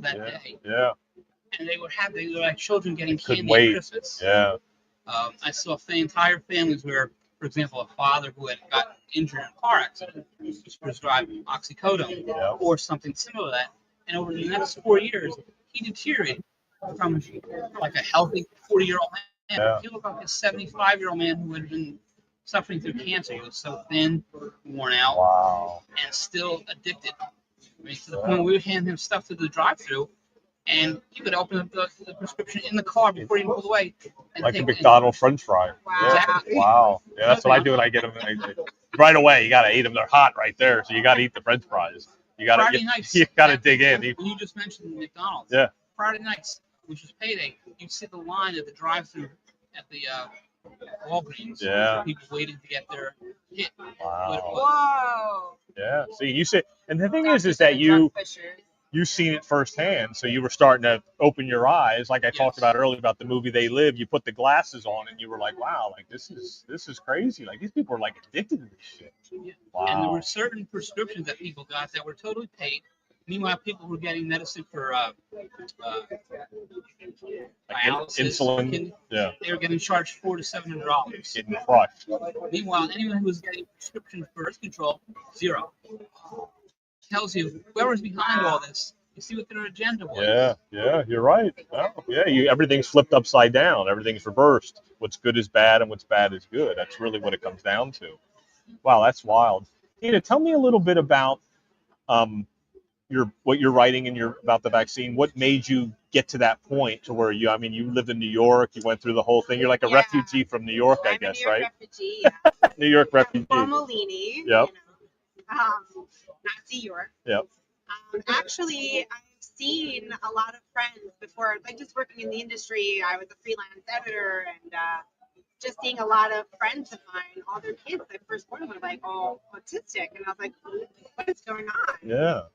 for that day. Yeah. And they were like children getting Couldn't candy wait. at Christmas. Yeah. I saw entire families where, for example, a father who had got injured in a car accident was prescribed oxycodone or something similar to that. And over the next 4 years, he deteriorated from like a healthy 40-year-old man. Yeah. He looked like a 75-year-old man who had been suffering through cancer. He was so thin, worn out, Wow. and still addicted. I mean, to the point we would hand him stuff to the drive-thru, and he would open up the prescription in the car before he pulled away. And Like a take McDonald's French fry. Wow. Yeah. Exactly. Wow. Yeah, that's what I do when I get them. Right away, you got to eat them. They're hot right there, so you got to eat the French fries. Friday nights. You got to dig in. When you just mentioned McDonald's. Yeah. Friday nights, which was payday, you'd see the line at the drive-thru at the Walgreens. Yeah. People waiting to get their hit. Wow. Whoa. Yeah. See, you said, and the thing is that you seen it firsthand, so you were starting to open your eyes. Like I talked about earlier about the movie They Live. You put the glasses on, and you were like, "Wow, like this is crazy. Like these people are like addicted to this shit." Wow. And there were certain prescriptions that people got that were totally paid. Meanwhile, people were getting medicine for dialysis, insulin. Yeah. They were getting charged $400 to $700. Getting crushed. Meanwhile, anyone who was getting prescription for birth control, $0. Tells you whoever's behind all this. You see what their agenda was. Yeah, you're right. Well, yeah, everything's flipped upside down. Everything's reversed. What's good is bad, and what's bad is good. That's really what it comes down to. Wow, that's wild. Tina, tell me a little bit about what you're writing about the vaccine. What made you get to that point to where you lived in New York, you went through the whole thing. You're like a refugee from New York, I guess, right? Refugee, New York refugee. From Molini. Yep. Nazi York. Yep. Actually, I've seen a lot of friends before, like just working in the industry. I was a freelance editor, and just seeing a lot of friends of mine, all their kids, their firstborn were like all autistic, and I was like, what is going on? Yeah.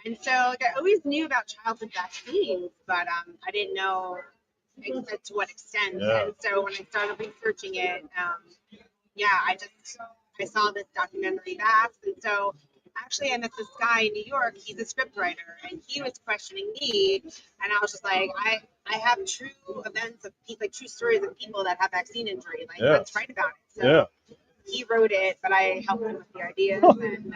And so, like, I always knew about childhood vaccines, but I didn't know to what extent. Yeah. And so when I started researching it, I saw this documentary Vax, and so actually I met this guy in New York. He's a scriptwriter, and he was questioning me, and I was just like, I have true events of people, like true stories of people that have vaccine injury. Like, let's write about it. So he wrote it, but I helped him with the ideas, and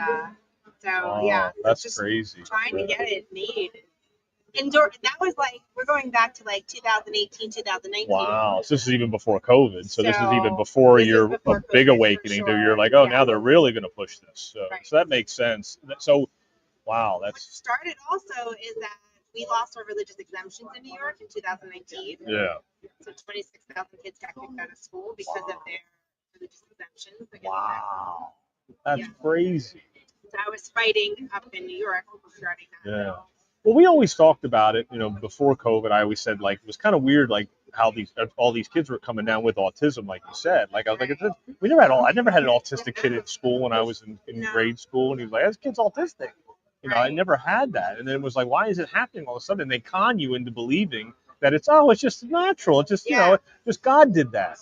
that's just crazy. Trying to get it made. And that was like, we're going back to like 2018, 2019. Wow. So this is even before COVID. So this is even before your big awakening. Sure. You're like, now they're really going to push this. So that makes sense. So, wow. What started also is that we lost our religious exemptions in New York in 2019. Yeah. So 26,000 kids got kicked out of school because of their religious exemptions. Wow. That's crazy. So I was fighting up in New York regarding that. Yeah. Well, we always talked about it, before COVID. I always said, like, it was kind of weird, like, how all these kids were coming down with autism, like you said. Like, I was like, I never had an autistic kid at school when I was in grade school, and he was like, this kid's autistic. I never had that. And then it was like, why is it happening all of a sudden? And they con you into believing that it's just natural. It's just, just God did that.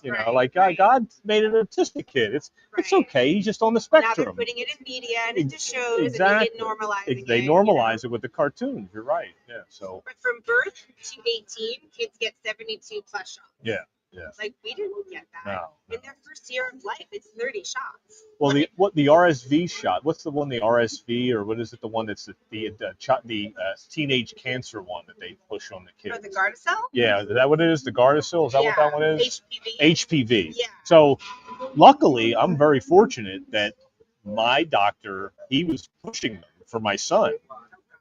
God made an autistic kid. It's okay. He's just on the spectrum. Now they're putting it in media and into shows, exactly. and normalizing they normalize it with the cartoons. You're right. Yeah. So. But from birth to 18, kids get 72 plus shots. Yeah. Yeah. Like, we didn't get that. No. In their first year of life, it's 30 shots. Well, the RSV shot? What's the one? The RSV, or what is it? The one that's the teenage cancer one that they push on the kids? Or the Gardasil? Yeah, is that what it is? The Gardasil? Is that what that one is? HPV. Yeah. So, luckily, I'm very fortunate that my doctor, he was pushing them for my son,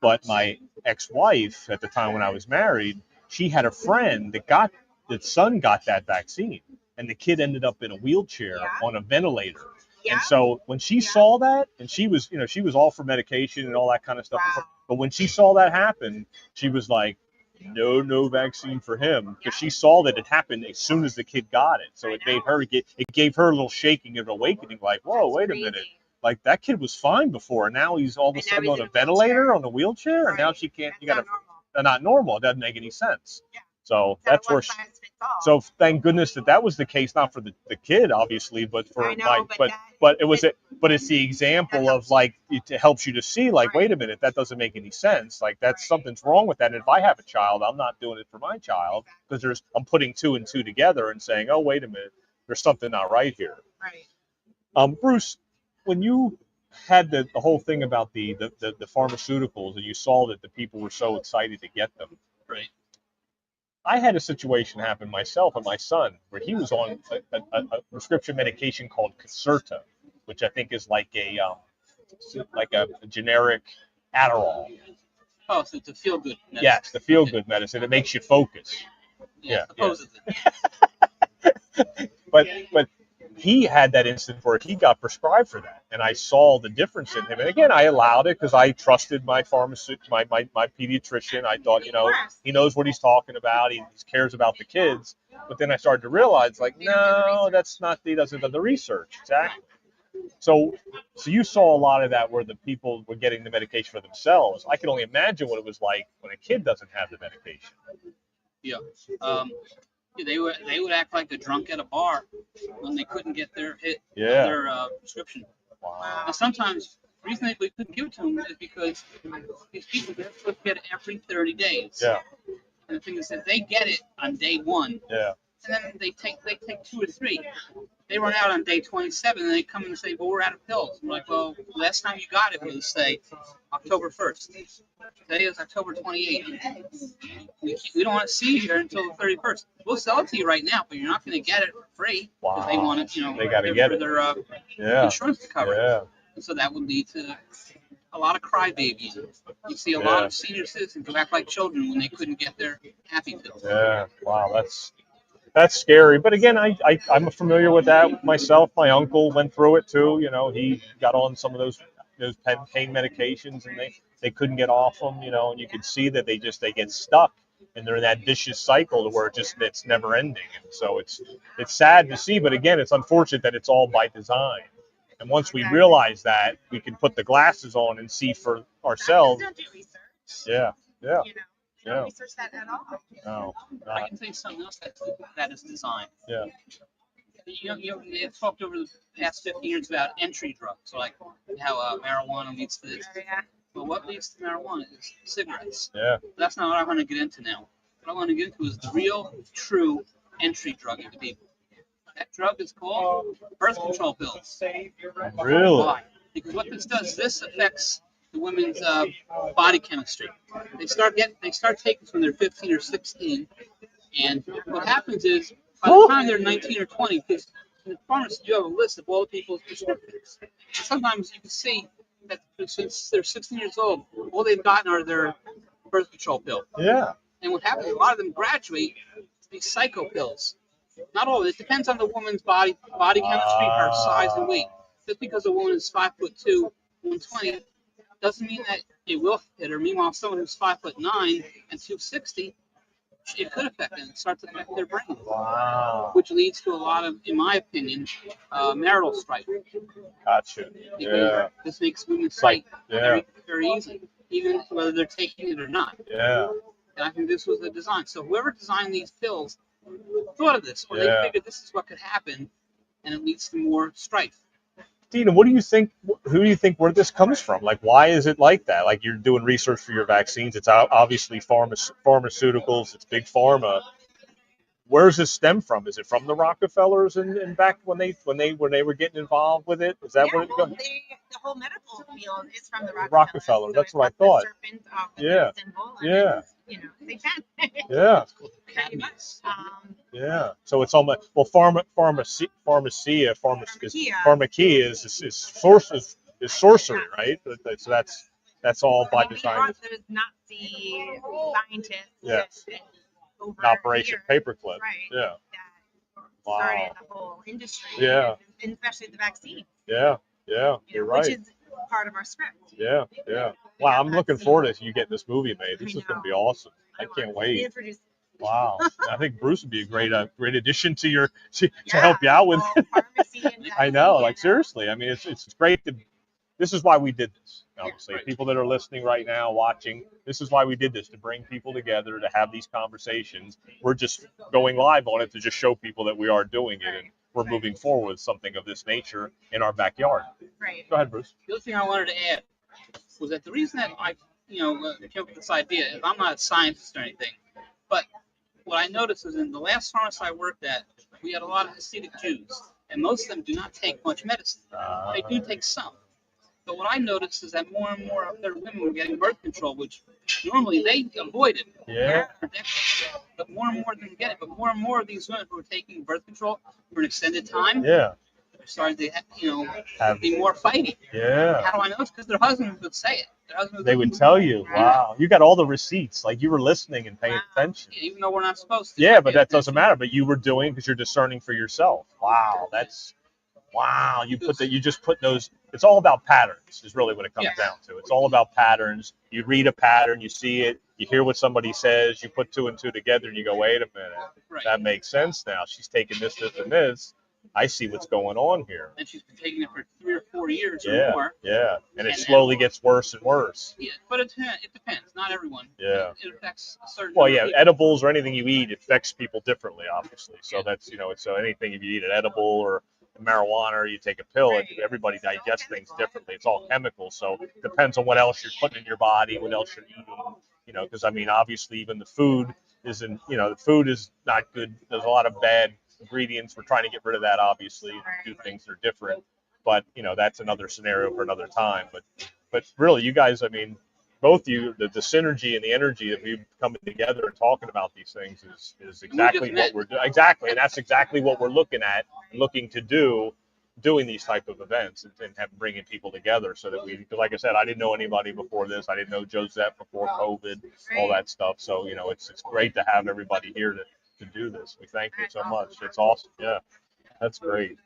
but my ex-wife at the time when I was married, she had a friend that son got that vaccine, and the kid ended up in a wheelchair on a ventilator. Yeah. And so when she saw that, and she was all for medication and all that kind of stuff. Wow. But when she saw that happen, she was like, no vaccine for him, because she saw that it happened as soon as the kid got it. So it gave her a little shaking and awakening, like, whoa, wait a minute. Like, that kid was fine before, and now he's all of a sudden on a ventilator, on a wheelchair, and now she can't. Not normal. It doesn't make any sense. Yeah. So that's where. So thank goodness that was the case, not for the kid, obviously, but for but it's the example of like it helps you to see like, wait a minute, that doesn't make any sense. Like that's something's wrong with that. And if I have a child, I'm not doing it for my child because I'm putting 2 and 2 together and saying, oh, wait a minute, there's something not right here. Right. Bruce, when you had the whole thing about the pharmaceuticals and you saw that the people were so excited to get them. Right. I had a situation happen myself and my son where he was on a prescription medication called Concerta, which I think is like a generic Adderall. Oh, so it's a feel-good medicine. Yes, the feel-good medicine. It makes you focus. Yeah. Supposedly. But he had that instance where he got prescribed for that, and I saw the difference in him. And again, I allowed it because I trusted my pharmacist, my pediatrician. I thought, he knows what he's talking about. He cares about the kids. But then I started to realize, like, no, that's not. He doesn't do the research exactly. So you saw a lot of that where the people were getting the medication for themselves. I can only imagine what it was like when a kid doesn't have the medication. Yeah. They would act like a drunk at a bar when they couldn't get their prescription. Wow. And sometimes the reason we couldn't give it to them is because these people they're supposed to get it every 30 days. Yeah. And the thing is that they get it on day 1. Yeah. And then they take 2 or 3. They run out on day 27, and they come in and say, well, we're out of pills. I'm like, well, last time you got it was, say, October 1st. Today is October 28th. We don't want to see you here until the 31st. We'll sell it to you right now, but you're not going to get it for free because they want it, they got to get it. Their insurance to cover it. Yeah. And so that would lead to a lot of crybabies. You see a lot of senior citizens who act like children when they couldn't get their happy pills. Yeah. Wow. That's scary. But again, I'm familiar with that myself. My uncle went through it too. He got on some of those pain medications and they couldn't get off them, and you could see that they get stuck and they're in that vicious cycle to where it's never ending. And so it's sad to see, but again, it's unfortunate that it's all by design. And once we realize that, we can put the glasses on and see for ourselves. Don't do research. Yeah. They don't research that at all. No. I can tell you something else that is design. Yeah. They've talked over the past 50 years about entry drugs, so like how marijuana leads to this. Yeah. But what leads to marijuana is cigarettes. Yeah. That's not what I want to get into now. What I want to get into is the real, true entry drug into people. That drug is called birth control pills. Really? Why? Because what this does, this affects the women's body chemistry. They start taking from their 15 or 16, and what happens is by the time they're 19 or 20, because in the pharmacy you have a list of all the people's prescriptions. Sometimes you can see that since they're 16 years old, all they've gotten are their birth control pill. Yeah. And what happens, a lot of them graduate to these psycho pills. Not all of it. It depends on the woman's body chemistry, her size and weight. Just because a woman is 5'2", 120, doesn't mean that it will hit her. Meanwhile, someone who's 5'9" and 260, it could affect them. It starts to affect their brain. Wow. Which leads to a lot of, in my opinion, marital strife. Gotcha. Yeah. This makes women fight very, very easy, even whether they're taking it or not. Yeah. And I think this was the design. So whoever designed these pills thought of this, or they figured this is what could happen, and it leads to more strife. Dina, what do you think? Who do you think where this comes from? Like, why is it like that? Like, you're doing research for your vaccines. It's obviously pharmaceuticals. It's big pharma. Where does this stem from? Is it from the Rockefellers and back when they were getting involved with it? Is that where it goes? The whole medical field is from the Rockefeller. That's what I thought. The serpent off the symbol. They can. Yeah. Pretty much. Yeah. So it's almost pharmacia is sorcery, right? So that's all by design. There's Nazi scientists. Yes. Over Operation Paperclip. Right. Yeah. That started the whole industry. Yeah. And especially the vaccine. Yeah. Yeah. You're right. Which is part of our script. Yeah. Yeah. Wow. I'm looking forward to you getting this movie made. This is going to be awesome. I can't wait. Wow. I think Bruce would be a great addition to to help you out with. Pharmacy and I know. Like, seriously. I mean, it's great to this is why we did this. Obviously, right. people that are listening right now, watching, this is why we did this, to bring people together, to have these conversations. We're just going live on it to just show people that we are doing it, and we're moving forward with something of this nature in our backyard. Right. Go ahead, Bruce. The other thing I wanted to add was that the reason that I, came up with this idea is I'm not a scientist or anything, but what I noticed is in the last pharmacy I worked at, we had a lot of Hasidic Jews, and most of them do not take much medicine. They do take some. But what I noticed is that more and more of their women were getting birth control, which normally they avoided. Yeah. But more and more of them get it. But more and more of these women who are taking birth control for an extended time, Yeah. started to, be more fighting. Yeah. How do I know this? Because their husbands would say it. Their husbands They would tell you. Wow. You got all the receipts. Like you were listening and paying attention. even though we're not supposed to. Yeah, but that doesn't matter. But you were doing because you're discerning for yourself. Wow. Wow. You just put those. It's all about patterns is really what it comes down to. It's all about patterns. You read a pattern, you see it, you hear what somebody says, you put two and two together and you go, wait a minute. Right. That makes sense now. She's taking this, this, and this. I see what's going on here. And she's been taking it for 3 or 4 years or more. Yeah. And it slowly gets worse and worse. Yeah, but it depends. Not everyone. Yeah. It affects a certain. Well, number yeah, of people. edibles or anything you eat affects people differently, obviously. So that's, it's anything, if you eat an edible or marijuana or you take a pill, everybody digests things differently. It's all chemical. So it depends on what else you're putting in your body, what else you're eating, because obviously even the food isn't, the food is not good. There's a lot of bad ingredients. We're trying to get rid of that, obviously, do things that are different. But, that's another scenario for another time. But really, you guys, both you, the synergy and the energy of you coming together and talking about these things is exactly what we're doing. Exactly. And that's exactly what we're looking to do, doing these type of events and bringing people together so that because like I said, I didn't know anybody before this. I didn't know Joseph before COVID, all that stuff. So, it's great to have everybody here to do this. We thank you so much. It's awesome. Yeah, that's great.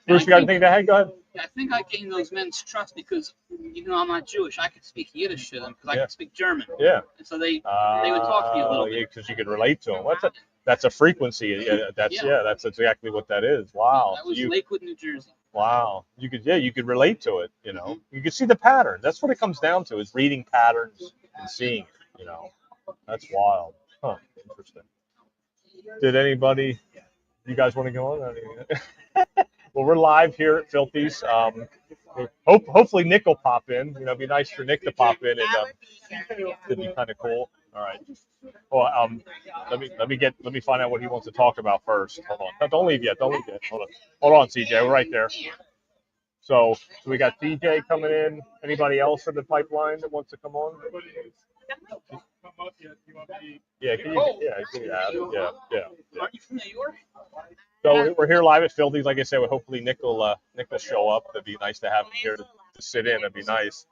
Bruce, you got anything to add? Go ahead. I think I gained those men's trust because even though I'm not Jewish, I could speak Yiddish to them because I could speak German. Yeah. And so they would talk to me a little bit. Because you could relate to them. That's a frequency. Yeah, that's exactly what that is. Wow. That was Lakewood, New Jersey. Wow. You could relate to it. You could see the pattern. That's what it comes down to, is reading patterns and seeing it. That's wild. Huh. Interesting. Did anybody? You guys want to go on? Well, we're live here at Filthy's. Hopefully Nick will pop in. It'd be nice for Nick to pop in, and it'd be kind of cool. All right. Well, let me find out what he wants to talk about first. Hold on. Don't leave yet. Hold on, CJ. We're right there. So we got CJ coming in. Anybody else in the pipeline that wants to come on? Yeah. Yeah. Aren't you from New York? So we're here live at Filthy's. Like I said, hopefully Nick will show up. It'd be nice to have him here to sit in. It'd be nice.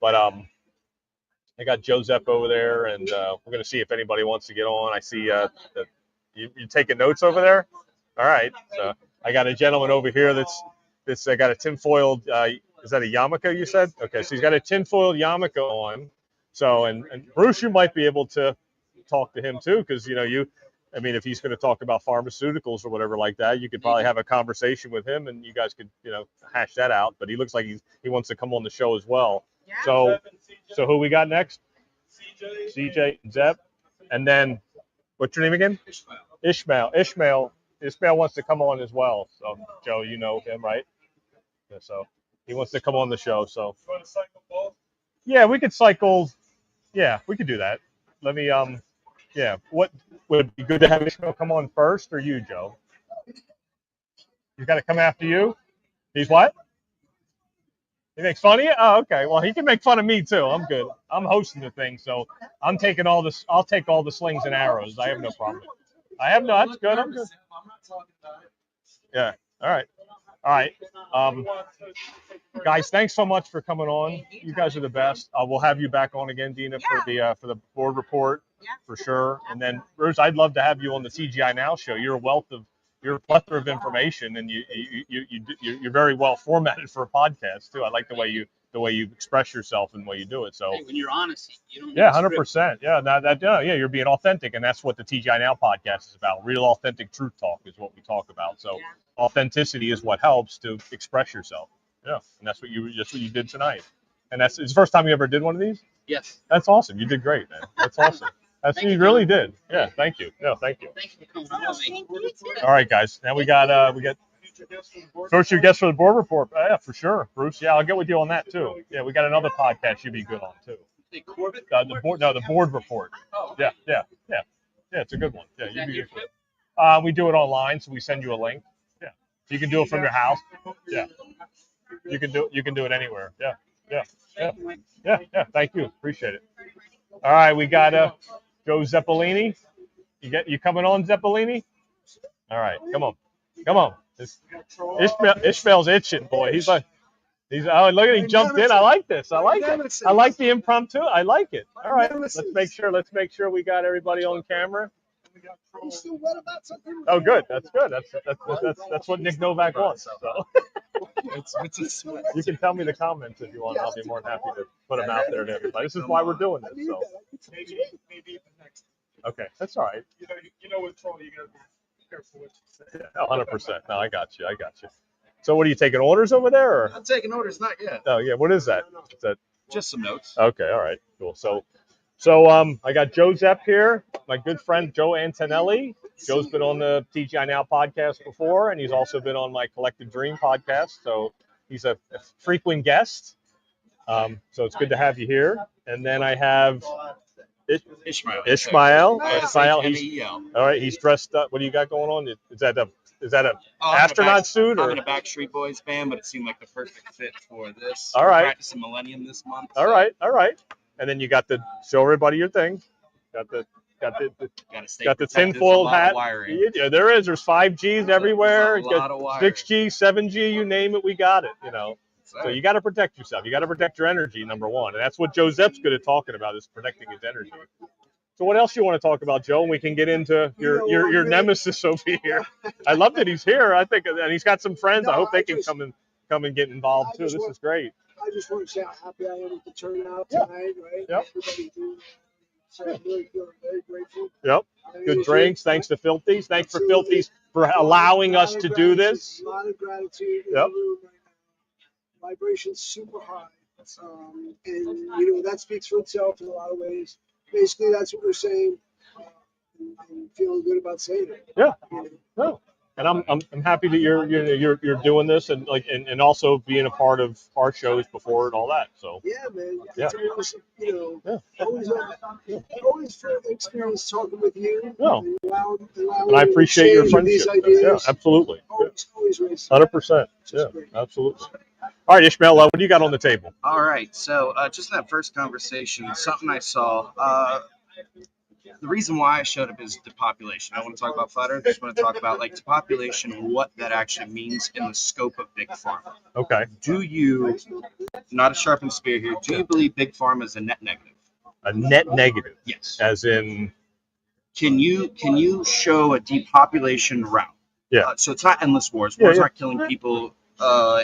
But I got Joseph over there, and we're gonna see if anybody wants to get on. I see you taking notes over there. All right. So I got a gentleman over here that's got a tinfoiled. Is that a yarmulke you said? Okay, so he's got a tinfoiled yarmulke on. So and Bruce, you might be able to talk to him too, because if he's going to talk about pharmaceuticals or whatever like that, you could probably have a conversation with him, and you guys could, hash that out. But he looks like he wants to come on the show as well. Yeah. So who we got next? CJ and Zeb, and then what's your name again? Ishmael. Ishmael wants to come on as well. So Joe, you know him, right? Yeah, so he wants to come on the show. So yeah, we could cycle. Yeah, we could do that. Let me yeah. What would it be good to have Ishmael come on first, or you, Joe? He's got to come after you. He's what? He makes fun of you? Oh, okay. Well, he can make fun of me too. I'm good. I'm hosting the thing, so I'm taking all this. I'll take all the slings and arrows. I have no problem. That's good. I'm good. Yeah. All right. Guys, thanks so much for coming on. You guys are the best. We'll have you back on again, Dina, for the board report, for sure. And then Bruce, I'd love to have you on the TGI Now show. You're a plethora of information, and you're very well formatted for a podcast too. I like the way you express yourself and the way you do it. So when you're honest, you don't. 100%. Yeah, you're being authentic, and that's what the TGI Now podcast is about. Real, authentic truth talk is what we talk about. So authenticity is what helps to express yourself. Yeah, and that's what you did tonight. And it's the first time you ever did one of these? Yes. That's awesome. You did great, man. That's awesome. You really did. Yeah, thank you. No, thank you. Thank you for coming. All right, guys. Now we got future guest for the board report. Yeah, for sure, Bruce. Yeah, I'll get with you on that too. Yeah, we got another podcast you'd be good on too. The board report. Yeah. It's a good one. Yeah, you'd be good. We do it online, so we send you a link. Yeah, you can do it from your house. Yeah, you can do it anywhere. Yeah. Thank you. Appreciate it. All right, we got Joe Zeppelini. You coming on, Zeppelini? All right, come on. Ishmael's itching, boy. He's look at he jumped in. I like this. I like it. I like the impromptu. I like it. All right, let's make sure we got everybody on camera. Oh, good. That's good. That's what Nick Novak wants. So. You can tell me the comments if you want. I'll be more than happy to put them out there to everybody. This is why we're doing this. So. Okay, that's all right. You know with Troll, you got to be careful what you say. 100%. No, I got you. So, what are you taking orders over there? Or? I'm taking orders, not yet. Oh yeah. What is that? Is that just some notes? Okay. All right. Cool. So I got Joe Zepp here, my good friend Joe Antonelli. Joe's been on the TGI Now podcast before, and he's also been on my Collective Dream podcast. So he's a frequent guest. So it's good to have you here. And then I have Ishmael. All right. He's dressed up. What do you got going on? Is that a astronaut suit? I'm in a Backstreet Boys band, but it seemed like the perfect fit for this. All right. We're practicing Millennium this month. So. All right. And then you got the show everybody your thing. Got the tinfoil hat. Yeah, there is. There's 5Gs everywhere. A lot of 6G, 7G, you name it, we got it. So you got to protect yourself. You got to protect your energy, number one, and that's what Joe Zepp's good at talking about is protecting his energy. So what else you want to talk about, Joe? And we can get into your nemesis over here. I love that he's here. I think, and he's got some friends. I hope they can come and get involved too. This is great. I just want to say how happy I am with the turnout tonight, right? Yep. So I'm really feeling very grateful. Yep. Good drinks. Thanks to Filthies. Thanks for Filthies for allowing us to do this. A lot of gratitude. Yep. Vibration's super high. And that speaks for itself in a lot of ways. Basically, that's what we're saying. And feeling good about saying it. Yeah. No. And I'm happy that you're doing this and also being a part of our shows before and all that. So yeah, man. It's always fun experience talking with you. No. And I appreciate your friendship. Yeah, absolutely. Always 100%. Yeah, absolutely. All right, Ishmael, what do you got on the table? All right. So just in that first conversation, something I saw. The reason why I showed up is depopulation. I don't want to talk about flat earth. I just want to talk about depopulation and what that actually means in the scope of big pharma. Okay. Do you, not a sharpened spear here, do you believe big pharma is a net negative? A net negative? Yes. As in? Can you show a depopulation route? Yeah. So it's not endless wars. Wars aren't killing people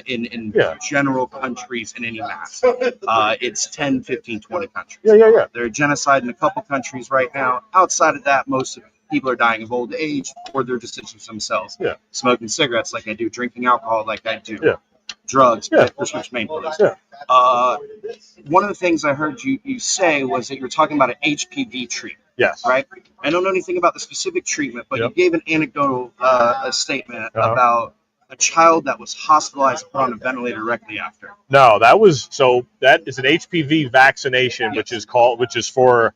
in general countries in any mass. It's 10, 15, 20 countries. Yeah. There's genocide in a couple countries right now. Outside of that, most of people are dying of old age or their decisions themselves. Yeah. Smoking cigarettes like I do, drinking alcohol like I do. Yeah. Drugs, prescription painkillers. Yeah. One of the things I heard you say was that you were talking about an HPV treatment. Yes. Right? I don't know anything about the specific treatment, but you gave an anecdotal statement about a child that was hospitalized and put on a ventilator directly after. No, that is an HPV vaccination, which is for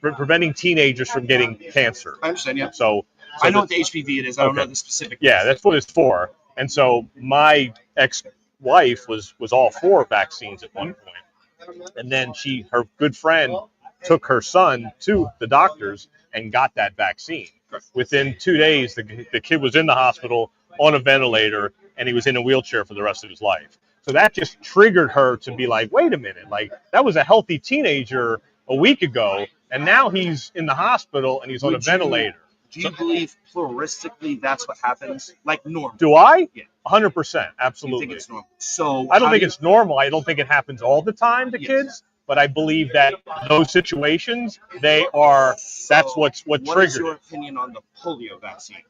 preventing teenagers from getting cancer. I understand, yeah. So I know what the HPV it is. I don't know the specific. Yeah, that's what it's for. And so my ex-wife was all for vaccines at one point, and then her good friend took her son to the doctors and got that vaccine. Within 2 days, the kid was in the hospital on a ventilator, and he was in a wheelchair for the rest of his life. So that just triggered her to be like, wait a minute, that was a healthy teenager a week ago, and now he's in the hospital and he's on a ventilator. Do you believe pluralistically that's what happens? Like normal? Do I? Yeah. 100%, absolutely. You think it's normal? So I don't think it's normal. I don't think it happens all the time to kids. But I believe that those situations, that's what What triggered is your it. opinion on the polio vaccine?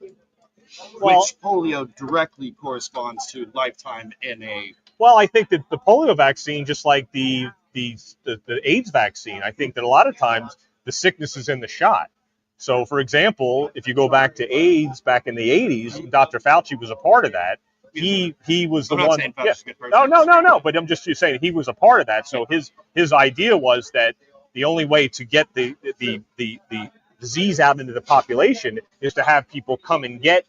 Well, which polio directly corresponds to lifetime in a. Well, I think that the polio vaccine, just like the AIDS vaccine, I think that a lot of times the sickness is in the shot. So, for example, if you go back to AIDS back in the 80s, Dr. Fauci was a part of that. He was the I'm not one. saying Yeah. Fauci's a good person. No. But I'm just saying he was a part of that. So his idea was that the only way to get the disease out into the population is to have people come and get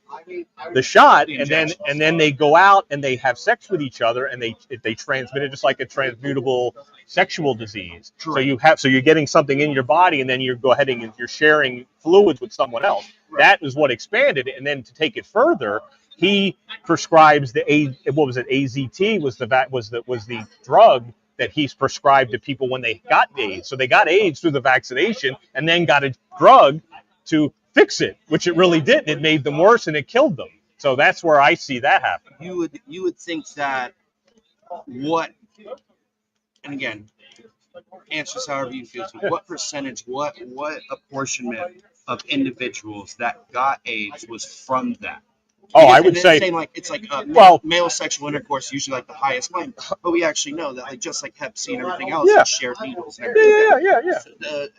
the shot, and then they go out and they have sex with each other, and they transmit it just like a transmutable sexual disease. Correct. So you're getting something in your body, and then you go ahead and you're sharing fluids with someone else. Right. That is what expanded it, and then to take it further, he prescribes AZT was the drug that he's prescribed to people when they got AIDS. So they got AIDS through the vaccination, and then got a drug to fix it, which it really didn't. It made them worse, and it killed them. So that's where I see that happen. You would think that what, and again, answers however you feel. So what percentage, what apportionment of individuals that got AIDS was from that? I would say it's like male sexual intercourse, usually like the highest claim, but we actually know that like just like Hep C and everything else, it's shared needles and everything. Yeah. So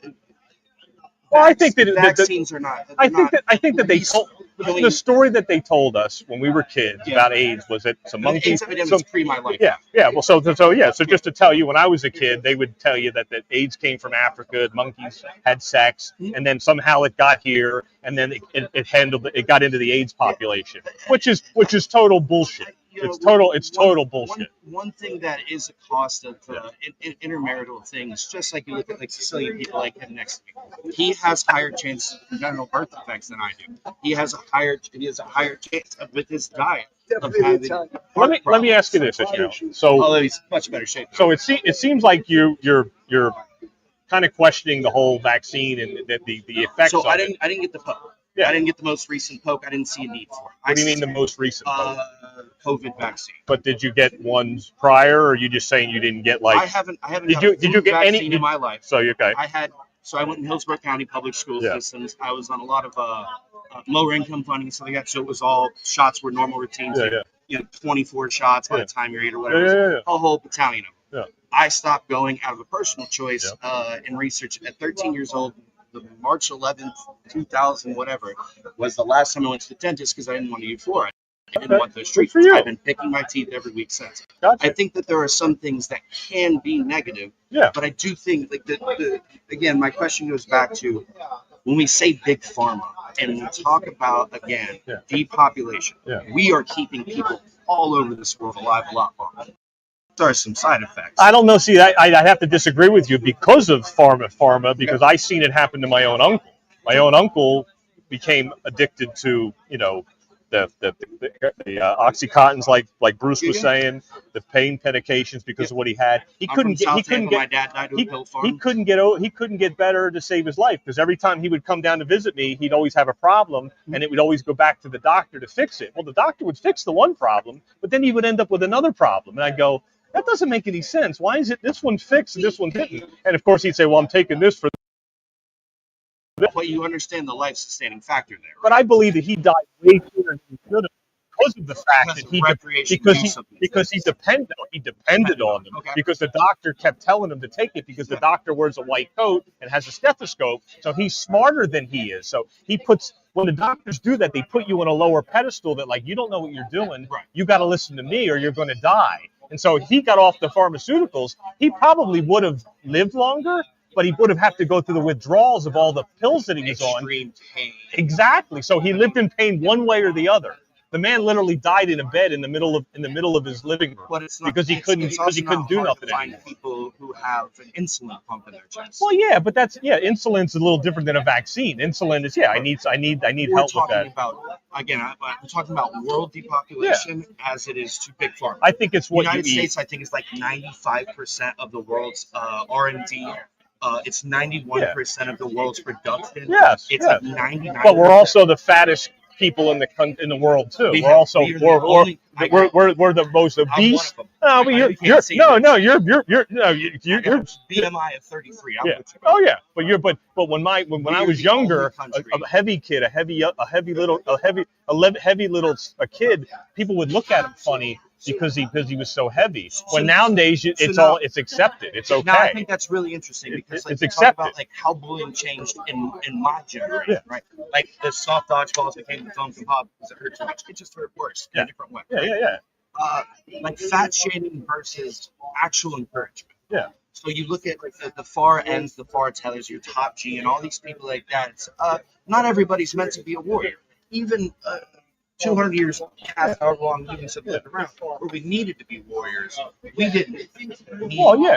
well, I think that vaccines are not. I think that they told the story that they told us when we were kids about AIDS was that some monkeys. AIDS epidemic was pre my life. Yeah. Well, so just to tell you, when I was a kid, they would tell you that AIDS came from Africa. Monkeys had sex, and then somehow it got here, and then it got into the AIDS population, which is total bullshit. It's total bullshit. One thing that is a cost of intermarital things, just like you look at like Sicilian people like him next to me, he has higher chance of congenital birth defects than I do. He has a higher chance with his diet of having. Let me ask you this, so although he's much better shape. So it seems like you're kind of questioning the whole vaccine and the effects. So of I didn't get the poke. Yeah. I didn't get the most recent poke. I didn't see a need for it. What do you mean the most recent poke? COVID vaccine. But did you get ones prior, or are you just saying you didn't get like? I haven't. Did you get any in my life? So you're okay. I went in Hillsborough County public school systems. I was on a lot of lower income funding, so it was all shots were normal routines. 24 shots by the time you're 8 or whatever. A whole battalion of them. Yeah. I stopped going out of a personal choice in research at 13 years old. The March 11th, 2000, whatever, was the last time I went to the dentist because I didn't want to use fluoride. I didn't want those treatments. I've been picking my teeth every week since. Gotcha. I think that there are some things that can be negative, but I do think, like, again, my question goes back to when we say big pharma and we talk about, again, depopulation, we are keeping people all over this world alive a lot longer. There are some side effects. I don't know. See, I have to disagree with you because of pharma, because I seen it happen to my own uncle. My own uncle became addicted to, the OxyContins, like Bruce was saying, the pain medications because of what he had. He couldn't get better to save his life, because every time he would come down to visit me, he'd always have a problem, and it would always go back to the doctor to fix it. Well, the doctor would fix the one problem, but then he would end up with another problem, and I'd go, that doesn't make any sense. Why is it this one fixed and this one didn't? And of course he'd say, well, I'm taking this for. But you understand the life-sustaining factor there, right? But I believe that he died way sooner than he should have because of the fact that he depended on them. Okay. Because the doctor kept telling him to take it because the doctor wears a white coat and has a stethoscope, so he's smarter than he is. So when the doctors do that, they put you on a lower pedestal that, like, you don't know what you're doing. Right. You got to listen to me or you're going to die. And so he got off the pharmaceuticals. He probably would have lived longer, but he would have had to go through the withdrawals of all the pills that he was on. Extreme pain. Exactly. So he lived in pain one way or the other. The man literally died in a bed in the middle of his living room because he couldn't do nothing. Find people who have an insulin pump in their chest. Well, yeah, but insulin's a little different than a vaccine. Insulin is I need help with that. We're talking about world depopulation as it is to big pharma. I think it's what United States. I think it's like 95% of the world's R&D. It's 91% of the world's production. Yes, it's like 99%. But we're also the fattest people in the world too. We're the most obese. No, but you're BMI of 33. Yeah. Oh yeah. But when I was younger, a heavy kid, a heavy little kid, people would look at him funny because he was so heavy. When nowadays it's accepted. It's okay. Now I think that's really interesting because it's talk accepted. about like how bullying changed in my generation, right? Like the soft dodgeballs became the thumbs and pop because it hurt too much. It just hurt worse in a different way. Yeah. Like fat shaming versus actual encouragement. Yeah. So you look at like the far ends, the far tellers, your top G, and all these people like that. Not everybody's meant to be a warrior. Even 200 years past however long humans have lived around, where we needed to be warriors, we didn't need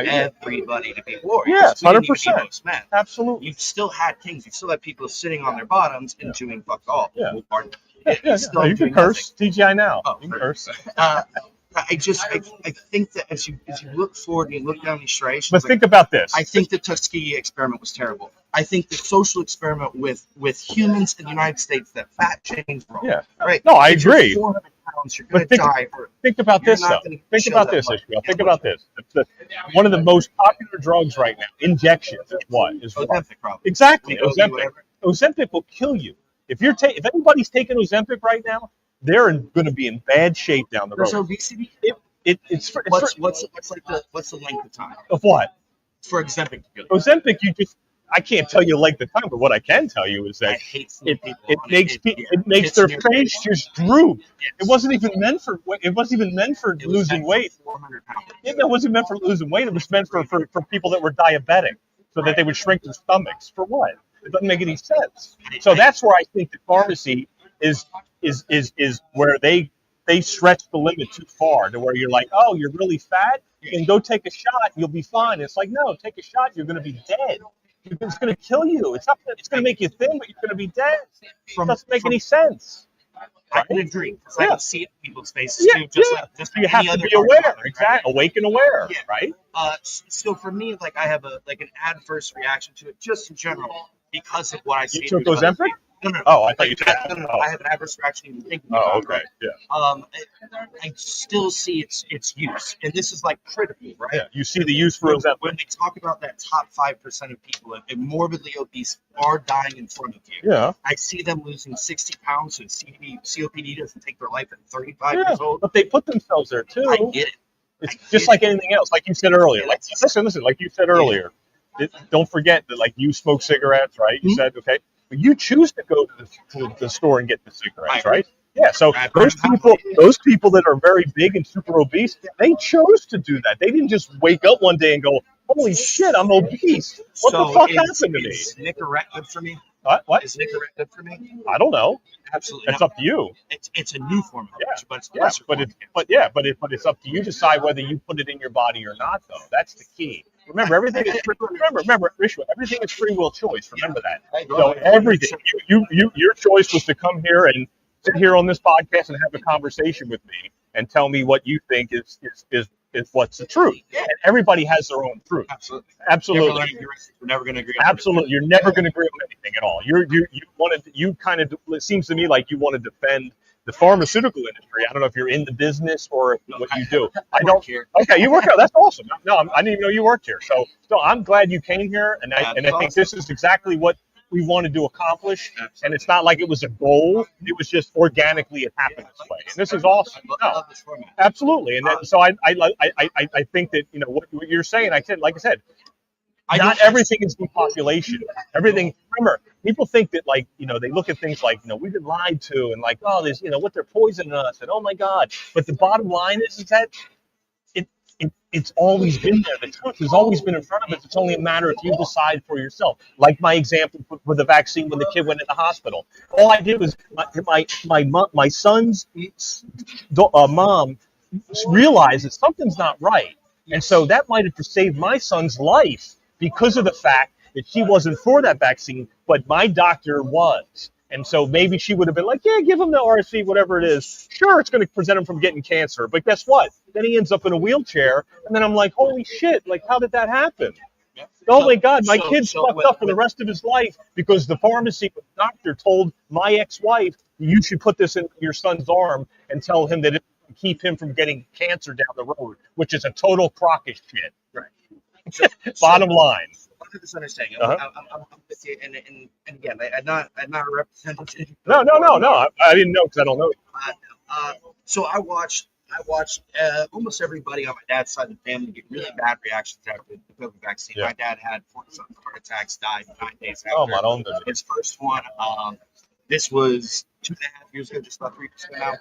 everybody to be warriors. Yeah, 100%. Most men. Absolutely. You've still had kings. You've still had people sitting on their bottoms and doing fuck all. Yeah. Yeah. No, you can curse. TGI now. Oh, you can curse. I think that as you look forward and you look down these striations, but think about this. I think the Tuskegee experiment was terrible. I think the social experiment with humans in the United States, that fat shaming's wrong. Yeah. Right. No, I agree. 400 pounds, you're going to die. Think about this, though. Think about this, Ishmael. Think about this. One of the most popular drugs right now, injections, is what? Ozempic, probably. Exactly. Ozempic will kill you. If anybody's taking Ozempic right now, they're going to be in bad shape down the road. There's obesity. What's the length of time of what? For Ozempic. Ozempic, I can't tell you length of time, but what I can tell you is that it makes their face just droop. Yes. It wasn't even meant for losing weight. 400 pounds. It wasn't meant for losing weight. It was meant for people that were diabetic, so that they would shrink their stomachs. For what? It doesn't make any sense. So that's where I think the pharmacy is where they stretch the limit too far to where you're like, oh, you're really fat, and go take a shot, you'll be fine. It's like, no, take a shot, you're going to be dead. It's going to kill you. It's going to make you thin, but you're going to be dead. It doesn't make any sense. I can agree. I can see it in people's faces too. Just you have to be aware, exactly. Awake and aware, right? So for me, like I have an adverse reaction to it, just in general, because of what I see. You took Ozempic? No. Oh, I thought you took. No. I have an adverse reaction even thinking about it. Okay. Yeah. I still see its use, and this is like critical, right? Yeah. You see the use for Ozempic. When they talk about that top 5% of people and morbidly obese are dying in front of you. Yeah. I see them losing 60 pounds, and COPD doesn't take their life at 35 years old. But they put themselves there too. I get it. It's just like anything else, like you said earlier. Like listen, like you said earlier. Don't forget that, like, you smoke cigarettes, right? You said, okay, but you choose to go to the store and get the cigarettes, right? Yeah. So those people that are very big and super obese, they chose to do that. They didn't just wake up one day and go, "Holy shit, I'm obese. What the fuck happened to me?" Is Nicorette good for me? What? Is Nicorette good for me? I don't know. Absolutely. That's up to you. It's a new form of cancer, but it's lesser. But it's up to you to decide whether you put it in your body or not, though. That's the key. Remember, everything is everything is free will choice. Remember that. So everything, your choice was to come here and sit here on this podcast and have a conversation with me and tell me what you think is what's the truth. And everybody has their own truth. Absolutely. You're never going to agree. Absolutely, you're never going to agree on anything at all. It seems to me like you want to defend the pharmaceutical industry. I don't know if you're in the business or what you do. I don't care. Okay, you work here. That's awesome. No, I didn't even know you worked here. So I'm glad you came here, and I think this is exactly what we wanted to accomplish. Absolutely. And it's not like it was a goal. It was just organically it happened this way. And this is awesome. I love this format. Absolutely. And so I think that, you know, what you're saying, like I said, not everything is depopulation. Everything, remember, people think that, like, you know, they look at things like, you know, we've been lied to, and like, oh, there's, you know, what they're poisoning us, and oh my God. But the bottom line is that it's always been there. The truth has always been in front of us. It's only a matter if you decide for yourself. Like my example with the vaccine when the kid went in the hospital. All I did was my son's mom realized that something's not right, and so that might have saved my son's life because of the fact that she wasn't for that vaccine, but my doctor was. And so maybe she would have been like, yeah, give him the RSV, whatever it is. Sure, it's going to prevent him from getting cancer. But guess what? Then he ends up in a wheelchair. And then I'm like, holy shit, like, how did that happen? Yeah. Oh, my God, my kid's fucked up for the rest of his life because the pharmacy doctor told my ex-wife, you should put this in your son's arm and tell him that it's to keep him from getting cancer down the road, which is a total crock of shit. Right. Bottom line. Under this understanding, Uh-huh. I'm with you, and again, I'm not a representative. No. I didn't know because I don't know. So I watched almost everybody on my dad's side of the family get really bad reactions after the COVID vaccine. Yeah. My dad had 40-something heart attacks, died 9 days after Oh, my own. his first one. This was 2.5 years ago, just about 3 years ago now.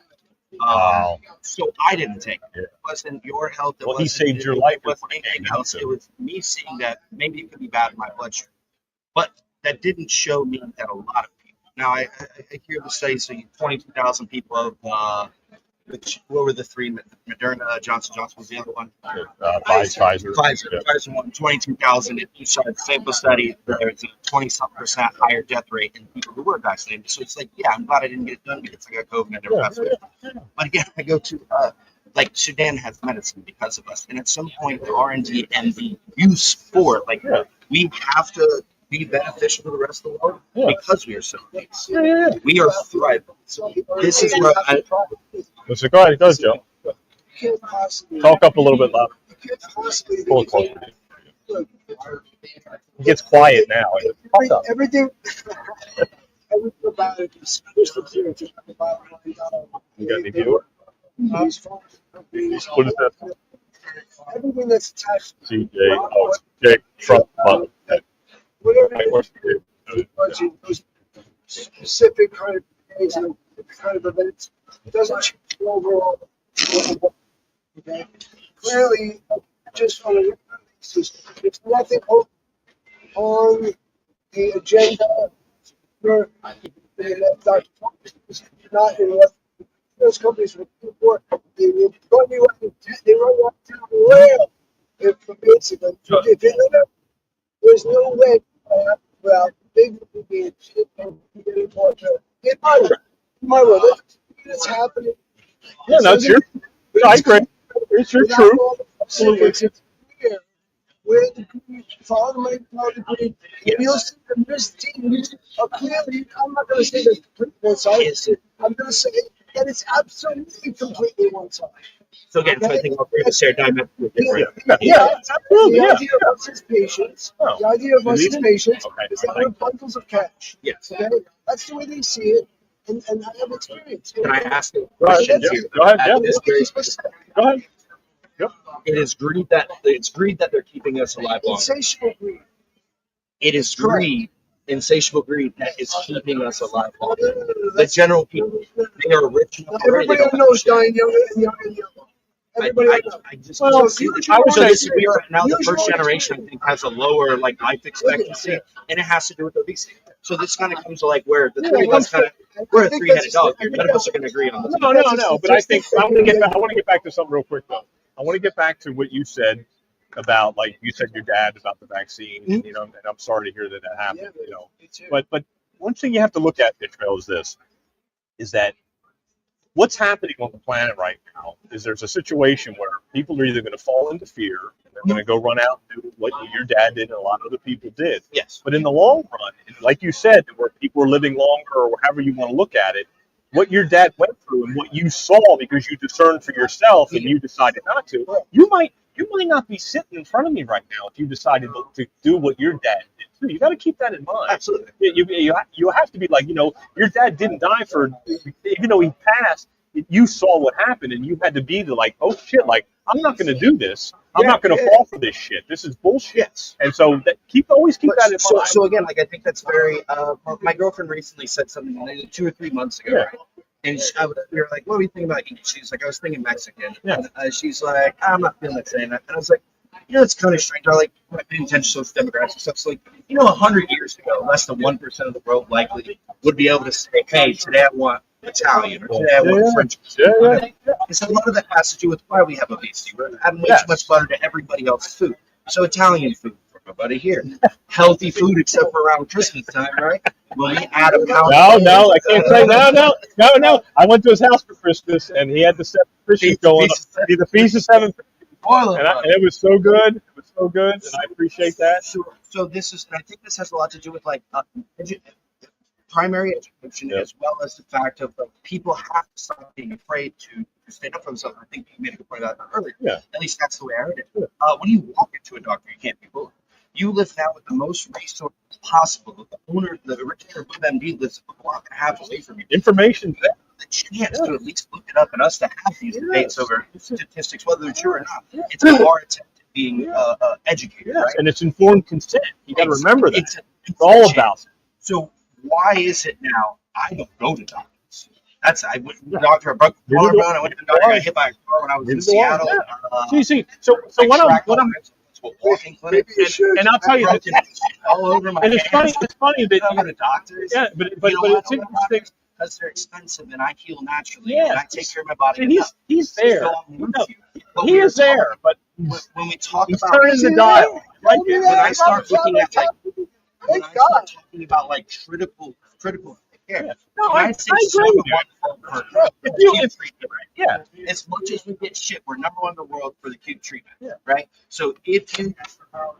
Wow. So I didn't take it. Yeah. It wasn't your health. Well, he saved your life. It wasn't anything else. It was me seeing that maybe it could be bad in my blood sugar. But that didn't show me that a lot of people. Now, I hear the studies, so 22,000 people of, what were the three? Moderna, Johnson was the other one. Pfizer. Pfizer won 22,000. If you saw the sample study, there's a 20% higher death rate in people who were vaccinated. So it's like, yeah, I'm glad I didn't get it done because I got COVID and I never passed away. But again, I go to, like, Sudan has medicine because of us. And at some point, the R&D and the use for it, like, we have to be beneficial to the rest of the world because we are so nice. We are thriving. So this is where Let's go ahead. Go, Joe. You can't possibly. Talk up a little bit louder. You can't possibly. Pull it closer. Look, It gets quiet now. Talk up. everything about it is crystal clear to the bottom line. You got any viewer? As far as companies, What is that? everything that's attached to CJ. Oh, Jake. Trump. whatever Right, where's the budget, those specific kind of things and kind of events, it doesn't change the overall. Okay? Clearly, just on a regular basis, there's nothing on the agenda for Dr. Trump is not in what those companies were looking for. They will run you out down the rail if basically if you know, there's no way well they would be getting more in my world. It's happening. Yeah, no, it's true. I agree. It's true. Absolutely. Where the degree, follow the money, degree, and you'll see the misdeeds are clearly. I'm not going to say that completely one-sided. I'm going to say that it's absolutely completely one-sided. So again, so I think all three of us share diametrically different. Yeah, absolutely. the idea of us as patients, the idea of us as patients is that we're bundles of cash. Yes. Okay, that's the way they see it, and I have experience. Can I ask a Go ahead. question? Yeah. Go ahead. At Yeah. this very specific- Go ahead. It is greed that they're keeping us alive longer. Insatiable greed. It is greed, insatiable greed that is keeping us alive longer. The general people, they are rich enough already. They Everybody don't knows have to dying younger and younger and younger. Everybody knows. I just Well, don't see the I would so say- this we are now the first generation I think has a lower like life expectancy, and it has to do with obesity. So this kind of comes to like where the three of us kind of we're a three-headed dog here. None of us are going to agree on this. No. But I think I want to get back to something real quick though. I want to get back to what you said about, like you said, your dad about the vaccine, and, you know, and I'm sorry to hear that happened, you know. But one thing you have to look at, Israel, is that what's happening on the planet right now is there's a situation where people are either going to fall into fear and they're going to go run out and do what your dad did and a lot of other people did. Yes. But in the long run, like you said, where people are living longer or however you want to look at it, what your dad went through and what you saw because you discerned for yourself and you decided not to, you might not be sitting in front of me right now if you decided to do what your dad did too. You got to keep that in mind. Absolutely. You have to be like, you know, your dad didn't die even though he passed, you saw what happened and you had to be like, oh shit, like I'm not going to do this. I'm not going to fall for this shit. This is bullshit. Yes. And so always keep that in mind. So again, like I think that's very. My girlfriend recently said something like 2 or 3 months ago, right? And we were like, "What do you think about eating?" She's like, "I was thinking Mexican." Yeah. And, she's like, "I'm not feeling like saying that." And I was like, "You know, it's kind of strange. I like paying attention to those demographic stuff. So like, you know, 100 years ago, less than 1% of the world likely would be able to say, "Hey, today I want Italian," or "Today I want French." Yeah. Because a lot of that has to do with why we have obesity. We're adding way too much butter to everybody else's food. So Italian food for everybody here. Healthy food except for around Christmas time, right? When we add a pound. No, I can't say no. I went to his house for Christmas and he had the 7 Christmas going on. The Feast of 7, and it was so good. It was so good, and I appreciate that. So this is, and I think this has a lot to do with like primary education as well as the fact of people have to stop being afraid to stand up for themselves. I think you made a good point about that earlier. Yeah. At least that's the way I heard it. Yeah. When you walk into a doctor, you can't be bullied. You live now with the most resources possible. The owner, the originator of MD lives a block and a half away from you. Information. You have the chance to at least look it up and us to have these debates over statistics, whether they're true or not. It's our attempt at being educated, right? And it's informed consent. You got to remember that. It's all a about it. So why is it now I don't go to doctors? I went to the doctor. I broke the collarbone. I went to the doctor. I got hit by a car when I was in Seattle. So what I'm walking clinic, and I'll tell you that all over my and it's funny that I go to doctors. Yeah, but it's interesting because they're expensive and I heal naturally. Yeah, and I take care of my body. And he's there. So he is there, but when we talk he's about turning the dial. Like when I start looking at when I start talking about critical care. Yeah. No, I agree with you. As much as we get shit, we're number one in the world for the acute treatment, right? So if you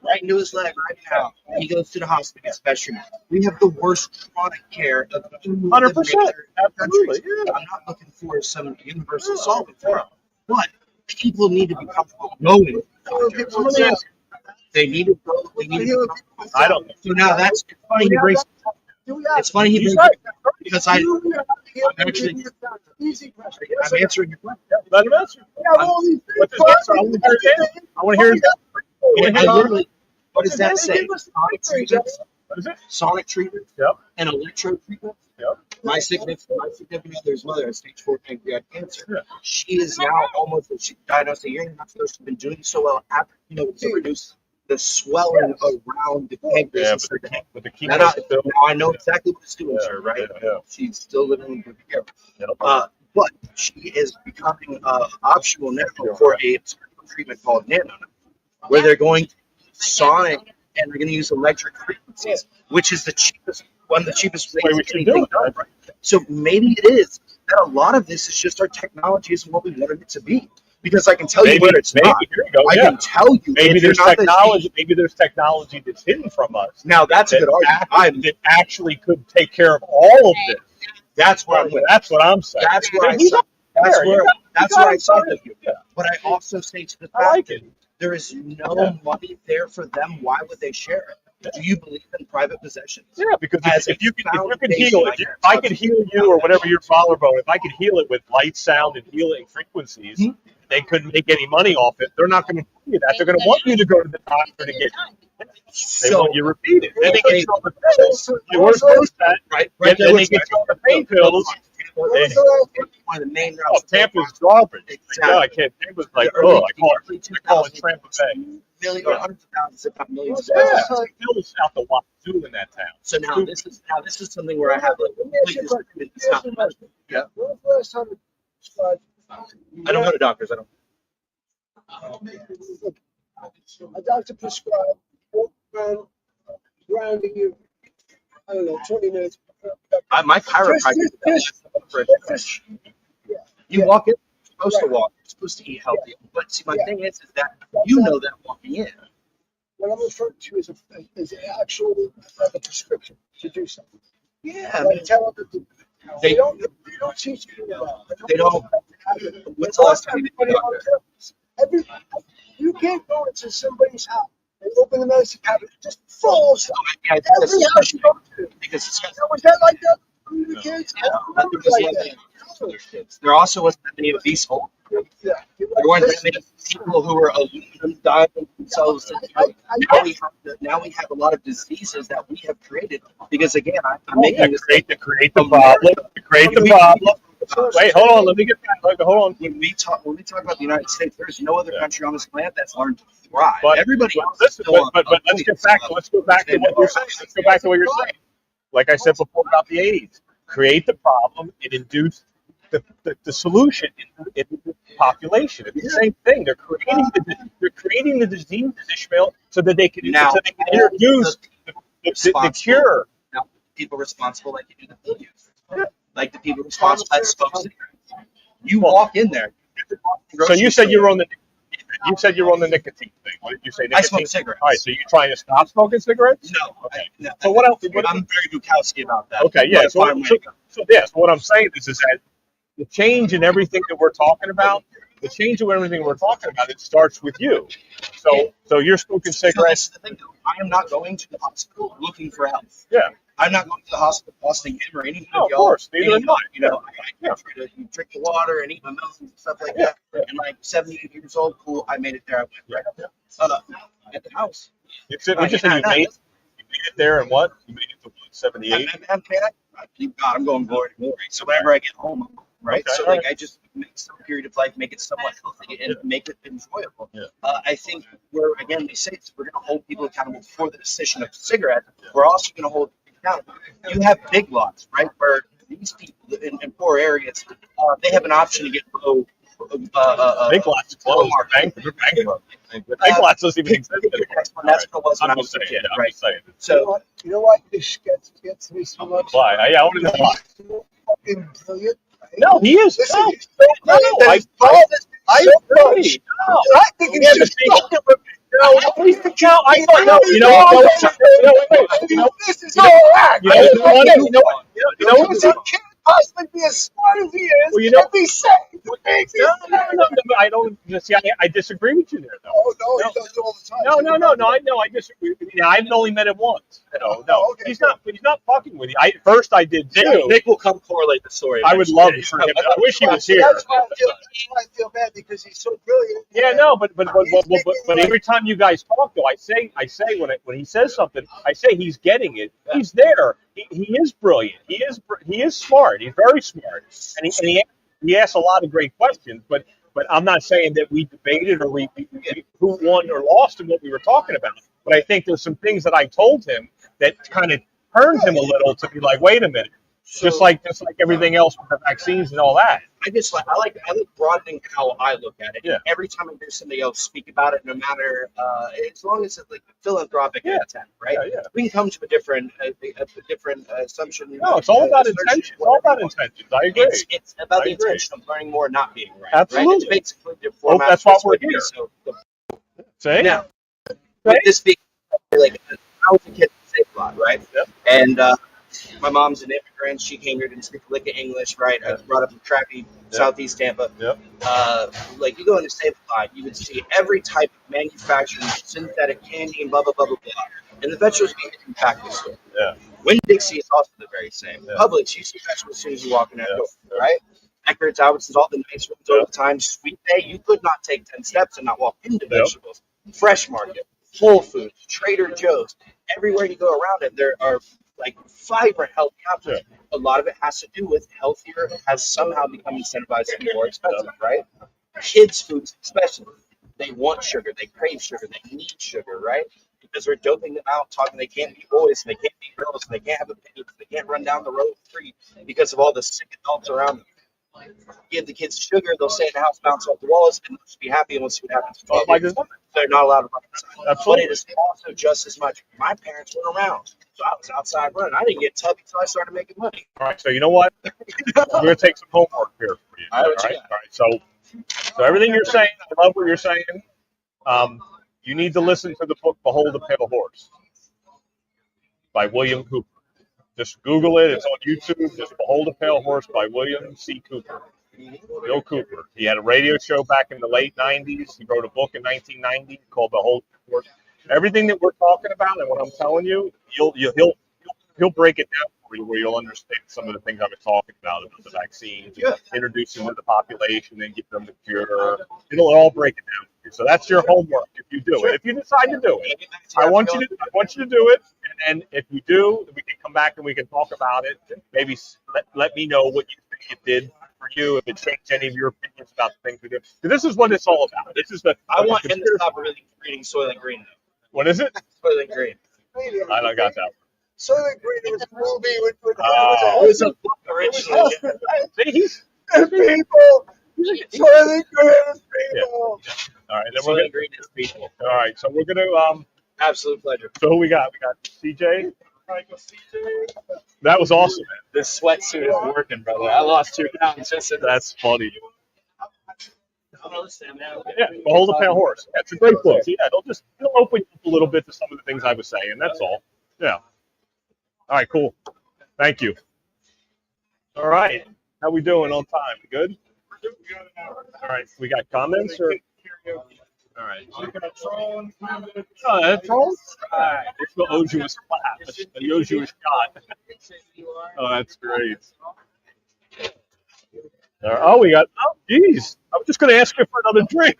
right into his leg right now, he goes to the hospital, gets best treatment. We have the worst chronic care of 100%. Absolutely. Yeah. I'm not looking for some universal solvent for it, but people need to be comfortable knowing. They need to go. They need to be I don't know. So now it's funny he brings. It's funny he brings because I'm answering your question. Let him answer. What's his answer? I want to hear his answer. What does that say? Sonic treatments. What is it? Sonic treatments. Yep. And electrode treatments. Yep. My significant other's mother has stage 4 pancreatic cancer. Yeah. She is now she diagnosed a year and a half ago. She's been doing so well after to reduce the swelling around the pancreas. But the now I know exactly what it's doing to her, right? Yeah. She's still living in good care. Yep. But she is becoming optional now for a treatment called nano, where they're going to sonic and they're going to use electric frequencies, which is the cheapest way we can do it. Right? So maybe it is that a lot of this is just our technology isn't what we wanted it to be. Because I can tell you where it's not. Here you go. I can tell you. Maybe there's technology. Maybe there's technology that's hidden from us. Now that's a good argument. That actually could take care of all of this. That's where That's what I'm saying. That's where I saw it. But I also say to the fact that there is no money there for them. Why would they share it? Do you believe in private possessions? Yeah, because if you can heal, if I could heal you or whatever your collarbone, if I could heal it with light, sound, and healing frequencies, they couldn't make any money off it. They're not going to tell you that. They're going to want you to go to the doctor to get. They want you to repeat it. Then they get you on the pills. You weren't supposed to that, right? Then they get you on the pain pills. One of the main routes. Tampa's garbage. Exactly. I can't. Tampa's like, I call it Tampa Bay. Millions or hundreds of thousands, if not millions. Yeah, pills out the wazoo in that town. So now this is something where I have it's not. Yeah. I don't go to doctors. I don't. A doctor prescribed grounding you. I don't know, 20 minutes. My chiropractor. You walk in. You're supposed to walk. You're supposed to eat healthy. But see, my thing is that you know that walking in. What I'm referring to is an actual like a prescription to do something. Yeah, I mean, they don't teach you that. They don't. When's the last time you did that? You can't go into somebody's house and open the medicine cabinet just full of stuff. Yeah, I think that's especially because it's was that like that for the kids? I don't remember like that. There also wasn't that many obese folk. There weren't that many people who were dying themselves. Now we have a lot of diseases that we have created because again, I'm making this to create the problem. To create the problem. Wait, hold on. Let me get back. Hold on. When we talk about the United States, there's no other country on this planet that's learned to thrive. But everybody else. Listen, but let's get back. Let's go back to what you're saying. Let's go back to what you're saying. Like I said before about the AIDS, create the problem and induce the solution in the population. It's the same thing. They're creating the disease, Ishmael, so that they can introduce the cure. Now, people responsible like you do the flu. Like the people responsible that smoke cigarettes. You walk in there. So you said you were on the nicotine thing. What did you say? Nicotine? I smoke cigarettes. All right, so you're trying to stop smoking cigarettes? No. Okay. No. So what else? I'm very Bukowski about that. Okay, yeah. So what I'm saying is that the change in everything that we're talking about, it starts with you. So you're smoking So cigarettes. that's the thing, though. I am not going to the hospital looking for help. Yeah. I'm not going to the hospital busting him or anyone No, of of y'all. course. Neither am I. You know, I try to drink the water and eat my milk and stuff like that. And like 78 years old, cool. I made it there. I went right up there. At the house. What you said you made it there and what? You made it to 78? God, I'm going glory to glory. So whenever I get home, I'm home, right? Okay, So like I just make some period of life, make it somewhat healthy and make it enjoyable. Yeah. I think we're again we say we're going to hold people accountable for the decision of cigarette. We're also going to hold people accountable. You have big lots, right, where these people in poor areas, they have an option to get low. Big Lots closed. They're bankrupt. Big Lots doesn't even exist anymore. That's what it was when I was a kid, right? So You know what? This gets me so much. Why? I want to know why. So fucking brilliant. Right? No, he is. Listen, No, he's so brilliant that his balls I really. No. I think Yeah, it's just but fucking with me. I thought, no, This is all act. You know Because he can't possibly be as smart as he is and be safe. No, I don't. See, I disagree with you there, though. Oh, no, he does it all the time. No. I know. I disagree with you. I've only met him once. No. Okay. He's not fucking with you. First I did too. Nick will come correlate the story. I would love for him. I wish he was here. That's why I feel bad because he's so brilliant. Yeah, no, but every time you guys talk, though, I say when he says something, I say he's getting it. He's there. He is brilliant. He is smart. He's very smart, and he asks a lot of great questions. But I'm not saying that we debated or we who won or lost in what we were talking about. But I think there's some things that I told him that kind of turned him a little to be like, wait a minute. Just like everything else with the vaccines and all that. I like broadening how I look at it. Yeah. Every time I hear somebody else speak about it, no matter as long as it's like philanthropic intent, right? Yeah. We can come to a different assumption. No, it's all about intention. It's all about intentions. I agree. It's about the intention of learning more, not being right. Absolutely. Right? It's basically the format. That's why we're here. So Say? now, with this being like, I was a kid in the Safe Lot, right? Yep. And my mom's an immigrant. She came here, didn't speak a lick of English, right? I was brought up in crappy Southeast Tampa. Yep. Like you go into Save a Lot, you would see every type of manufactured synthetic candy and blah blah blah blah blah. And the vegetables being in packaged store. Yeah. Winn-Dixie is also the very same. Yeah. Publix, you see vegetables as soon as you walk in that door, right? Eckerd's, Albertsons, all the nice ones all the time. Sweet Day, you could not take 10 steps and not walk into vegetables. Fresh Market, Whole Foods, Trader Joe's. Everywhere you go around it, there are like vibrant healthy options. A lot of it has to do with healthier has somehow become incentivized to be more expensive, right? Kids' foods especially. They want sugar, they crave sugar, they need sugar, right? Because we're doping them out, talking they can't be boys, and they can't be girls, and they can't have opinions, they can't run down the road free because of all the sick adults around them. Give the kids sugar, they'll stay in the house, bounce off the walls, and they'll just be happy and we'll see what happens. They're not allowed to run outside. But it is also just as much. My parents weren't around, so I was outside running. I didn't get tubby until I started making money. All right, so you know what? We're going to take some homework here for you. All right. So everything you're saying, I love what you're saying. You need to listen to the book Behold the Pale Horse by William Cooper. Just Google it. It's on YouTube. Just Behold a Pale Horse by William C. Cooper. Bill Cooper. He had a radio show back in the late 90s. He wrote a book in 1990 called Behold the Pale Horse. Everything that we're talking about and what I'm telling you, he'll break it down for you where you'll understand some of the things I was talking about the vaccines, introducing them to the population and give them the cure. It'll all break it down for you. So that's your homework if you do it. If you decide to do it, I want you to do it. And if you do, we can come back and we can talk about it. Maybe let me know what you think it did for you, if it changed any of your opinions about the things we do. So this is what it's all about. This is I want him to stop reading Soylent Green. What is it? Soylent Green. I don't got that. Soylent Green was a movie with it was a book originally. He's people. Soylent Green is people. All right, then Soylent Green is people. All right, so we're gonna absolute pleasure. So who we got? We got CJ. That was awesome, man. This sweatsuit is working, brother. I lost 2 pounds just in That's funny. man. Yeah, Behold the Pale Horse. That's a great book. Yeah, it'll open you up a little bit to some of the things I was saying. That's all. Yeah. All right, cool. Thank you. All right. How we doing on time? Good? All right. We got comments or? All right. Oh, that's all? This will owes you a clap. It owes you a shot. Oh, that's great. Oh, we got, oh, geez. I'm just going to ask you for another drink.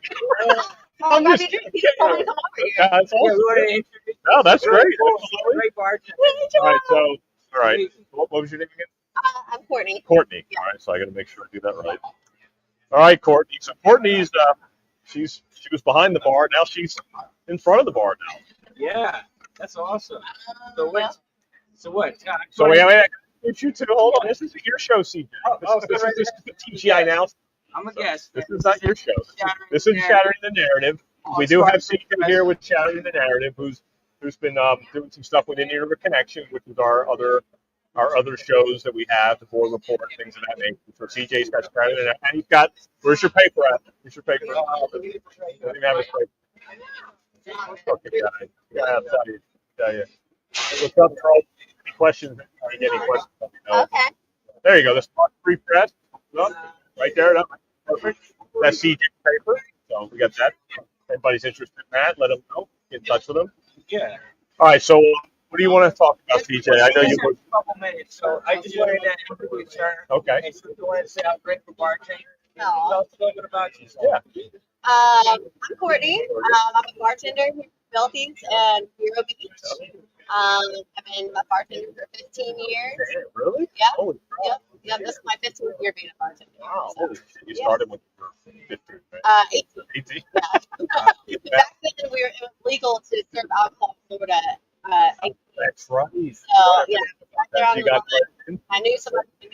I'm just kidding. That's awesome. Oh, that's great. Absolutely. All right, so, all right. What was your name again? I'm Courtney. Courtney. All right, so I got to make sure I do that right. All right, Courtney. So Courtney's, she was behind the bar. Now she's in front of the bar now. Yeah, that's awesome. So what? So wait, you two, hold on. This isn't your show, CJ. This is the TGI now. I'm a guest. This is not your show. This is Shattering the Narrative. We do have CJ here with Shattering the Narrative, who's been doing some stuff with Indian River Connection, which is our other shows that we have, the board report, things of that nature. So CJ's got Shattering the Narrative, and he's got. Where's your paper at? Where's your paper? Doesn't even have his paper. Fucking guy. Yeah, I'll tell you. What's up, Charles? Any questions? Any questions? Okay. There you go. This free press. Right there. Perfect. That's CJ's paper. So we got that. If anybody's interested in that, let them know. Get in touch with them. Yeah. All right. So what do you want to talk about, CJ? I know you were. A couple minutes. So I just wanted to introduce her. Okay. I just wanted to say how great for bartender. No. Tell us a little bit about yourself. Yeah. I'm Courtney. I'm a bartender here in Philippines and Vero Beach. I've been a bartender for 15 years. Really? Yeah. Holy crap. Yep. This is my 15th year being a bartender. Wow. So, Holy shit. You started when you were 15, right? 18. 18? Yeah. Back then, it was legal to serve alcohol in Florida. 18. That's right. So yeah, back there on You the got line, I knew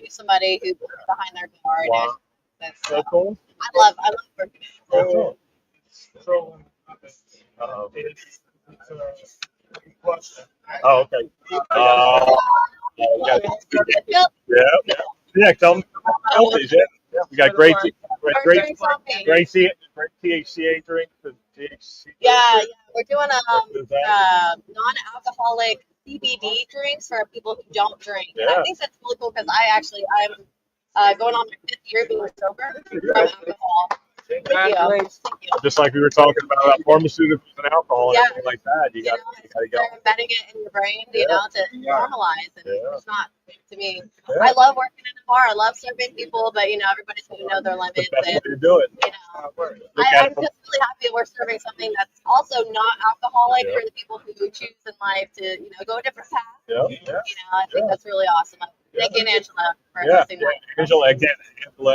somebody who was behind their bar. And Wow. that's So cool. I love working. That's cool. Oh, okay. Yeah. Tell them. Yeah. We got great THCA drinks. Yeah. We're doing non-alcoholic CBD drinks for people who don't drink. And I think that's really cool because I'm going on my 5th year being sober from alcohol. Congratulations. Thank you. Just like we were talking about pharmaceuticals and alcohol and everything like that, you got to go. They're embedding it in your brain, to normalize. And it's not, to me, Yeah. I love working in a bar. I love serving people, but, everybody's going to know their limits. That's the best way And, to do it. I'm just really happy we're serving something that's also not alcoholic for the people who choose in life to, go a different path. Yeah. I think that's really awesome. Thank you, Angela, for hosting that. Angela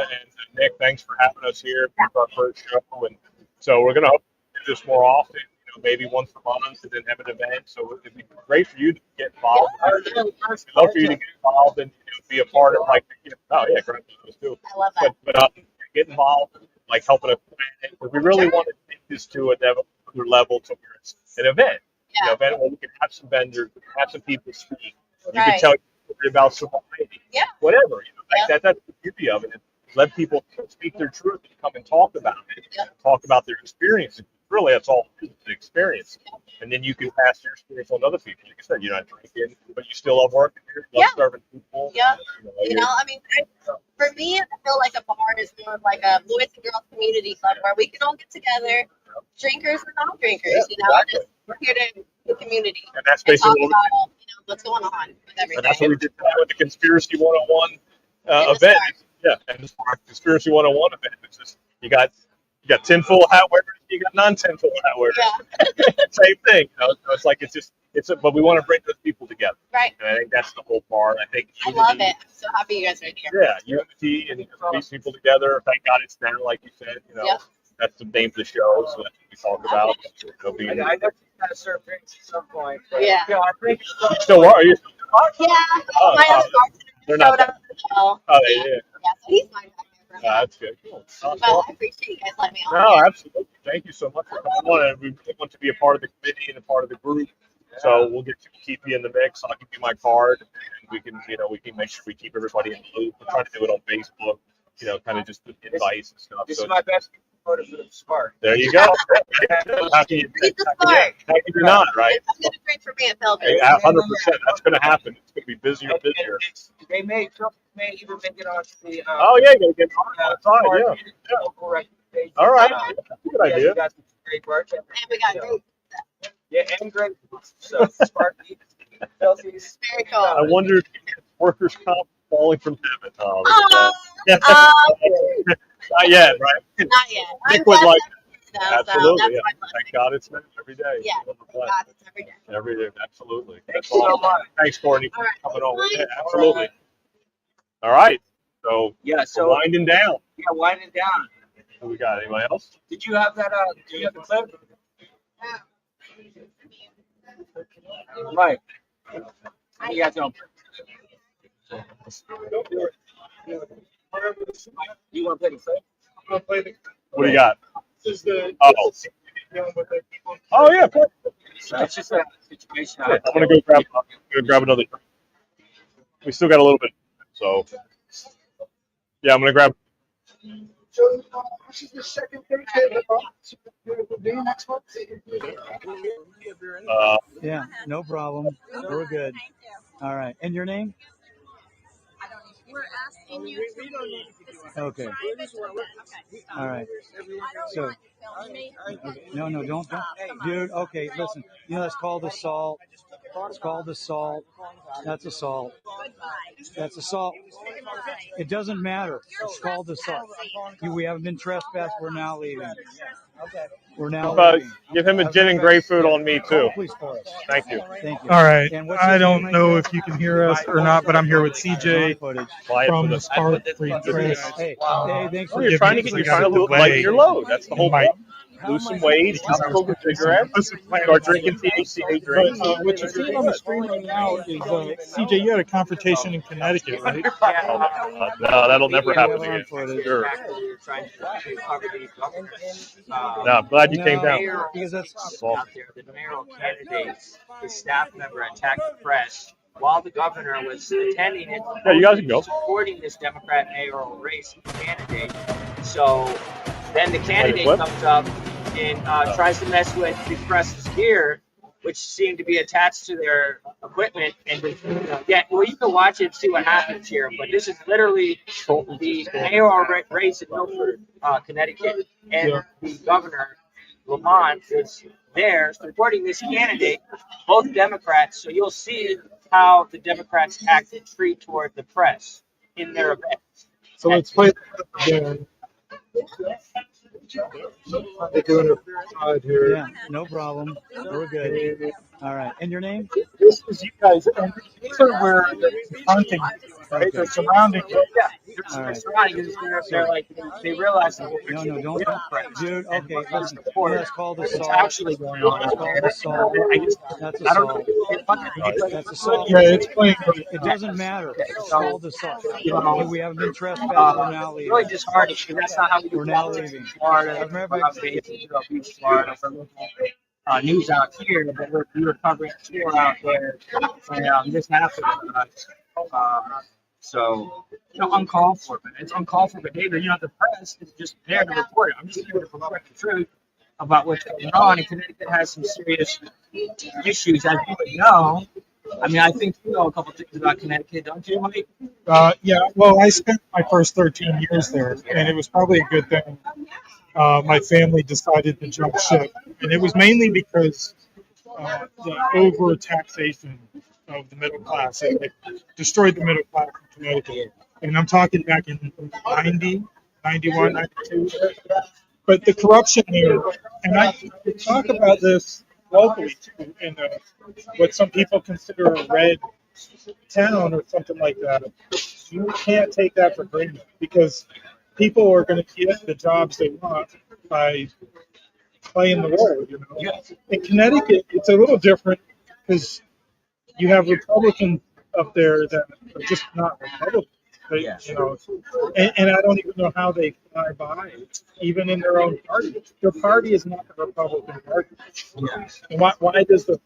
and Nick, thanks for having us here for our first show. And so we're going to hope to do this more often, maybe once a month, and then have an event. So it'd be great for you to get involved. We'd love for you to get involved and be a part of great those too. I love that. But get involved, like helping us plan it. But we really want to take this to another level to where it's an event. An event where we can have some vendors, have some people speak. You can tell about sobriety, whatever. That's the beauty of it. Let people speak their truth and come and talk about it, talk about their experience. Really, that's all it's an experience. And then you can pass your experience on to other people. Like I said, you're not drinking, but you still love working here, love serving people. Yeah. For me, I feel like a bar is more of like a boys and girls community club where we can all get together, drinkers and non-drinkers. Just, we're here to the community. And that's basically talk about what's going on with everything. And that's what we did with the Conspiracy 101 event. Yeah, and this Conspiracy 101 event. It's just you got tinfoil hat wearers, you got non-tinfoil hat wearers. Yeah. Same thing. So but we want to bring those people together. Right. And I think that's the whole part. I think I love it. I'm so happy you guys are here. Yeah, unity and these people together. Thank God it's now, like you said. That's the name of the show. So that's what we talk about. I know you gotta serve drinks at some point. But Yeah. Our drinks You still are? Are you? Yeah. My other They're bartender not showed up as well. Oh, yeah. Yeah, so he's fine back there. That's good. Cool. But I appreciate you guys letting me on. No, absolutely. Thank you so much for coming on. And we really want to be a part of the committee and a part of the group. So we'll keep you in the mix. I'll give you my card, and we can make sure we keep everybody in the loop. We're trying to do it on Facebook, kind of just advice and stuff. This so is my best voted for the Spark. There you go. How can you, Read the Spark. how can you not, right? I'm gonna drink for me at Philbin. Hey, 100%. That's going to happen. It's going to be busier and busier. They may even make it on the. Oh, yeah, you got to get on the side, yeah. Local recommendation. All right. That's a good idea. You got some great bartenders. And we got great. Yeah, and great. So Spark, Chelsea's. Very cool. I wonder if workers' comp falling from heaven. Oh, Oh, yeah. Not yet, right? not yet. Nick would like So absolutely. that's Yeah. my plan. Thank God it's meant every day. Yeah. Love the play. God, it's every day. Every day, absolutely. Thanks That's awesome. so much. Thanks, Courtney, All for right. coming over. Yeah, absolutely. All right. So, Yeah, so winding down. yeah, winding down. Who we got? Anybody else? Did you have that? Did you have the clip? Mike, what you got going? You want to play the clip? What do you got? Is the Oh, yeah. Cool. It's just a situation. I'm gonna go grab another drink. We still got a little bit, so yeah, I'm gonna grab. So this is the second Thursday of the day next month. Yeah, no problem. We're good. All right. And your name? We're asking you to Okay. All right. So, okay. No, don't. Dude, okay, listen. You know, that's called assault. It's called assault. That's assault. That's assault. It doesn't matter. It's called assault. We haven't been trespassed. We're now leaving. We're now leaving. Give him a gin and grapefruit on me too. Please for us. Thank you. Thank you. All right. And what's I his don't name know right if you can hear us or not, but I'm here with CJ Footage. Quiet from for the the. Spark Free Press. Hey, thanks Oh, for you're trying to lighten your load. That's the whole point. Lose some weight, smoke a cigarette, start drinking THCA drinks. But what you're seeing on the screen right now is CJ. You had a confrontation in Connecticut, right? No, that'll never happen again. Sure. No, I'm glad you came down. Because that's Out there, the mayoral candidate, his staff member attacked the press while the governor was attending it. Yeah, you guys can go. Supporting this Democrat mayoral race candidate. So then the candidate What? comes up and tries to mess with the press's gear, which seemed to be attached to their equipment. And well, you can watch it and see what happens here. But this is literally the mayoral race in Milford, Connecticut, and the governor, Lamont, is there supporting this candidate, both Democrats. So you'll see how the Democrats act and treat toward the press in their events. So let's play again. They're doing a side here. yeah, no problem. We're good. All right. And your name? This is you guys, and these are where they're hunting, right? They're surrounding you. All right. They're like, they realize that No, don't. Dude, okay, listen. That's called what's assault. actually going on That's out called there. assault. That's I don't assault. That's assault. Yeah, it's playing. It doesn't matter. It's called assault. We haven't been trespassed. We're now It's really leaving. disheartening because that's not how we do We're now politics leaving. in Florida. Beach, Florida. News out here, but we were covering a tour out there, and this happened. So, uncalled for, man. It's uncalled for behavior. The press is just there to report it. I'm just here to report the truth about what's going on. And Connecticut has some serious issues, as you would know. I mean, I think you know a couple things about Connecticut, don't you, Mike? Yeah, well, I spent my first 13 years there, and it was probably a good thing. My family decided to jump ship, and it was mainly because the over taxation of the middle class. It destroyed the middle class in Connecticut. And I'm talking back in 90, 91, 92. But the corruption there, and I talk about this locally too, in what some people consider a red town or something like that. You can't take that for granted because people are going to get the jobs they want by playing the role. In Connecticut, it's a little different because you have Republicans up there that are just not Republicans. And I don't even know how they fly by, even in their own party. Their party is not the Republican Party. And why does the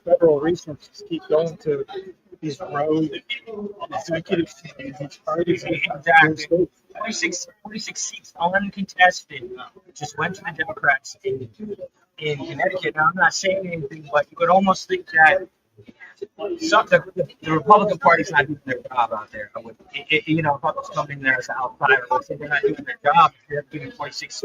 federal resources keep going to these rogue executive teams, these parties. Exactly. 46 seats uncontested just went to the Democrats in Connecticut. Now, I'm not saying anything, but you could almost think that the Republican Party's not doing their job out there. Republicans come in there as an outsider. Let's say they're not doing their job. They're giving 46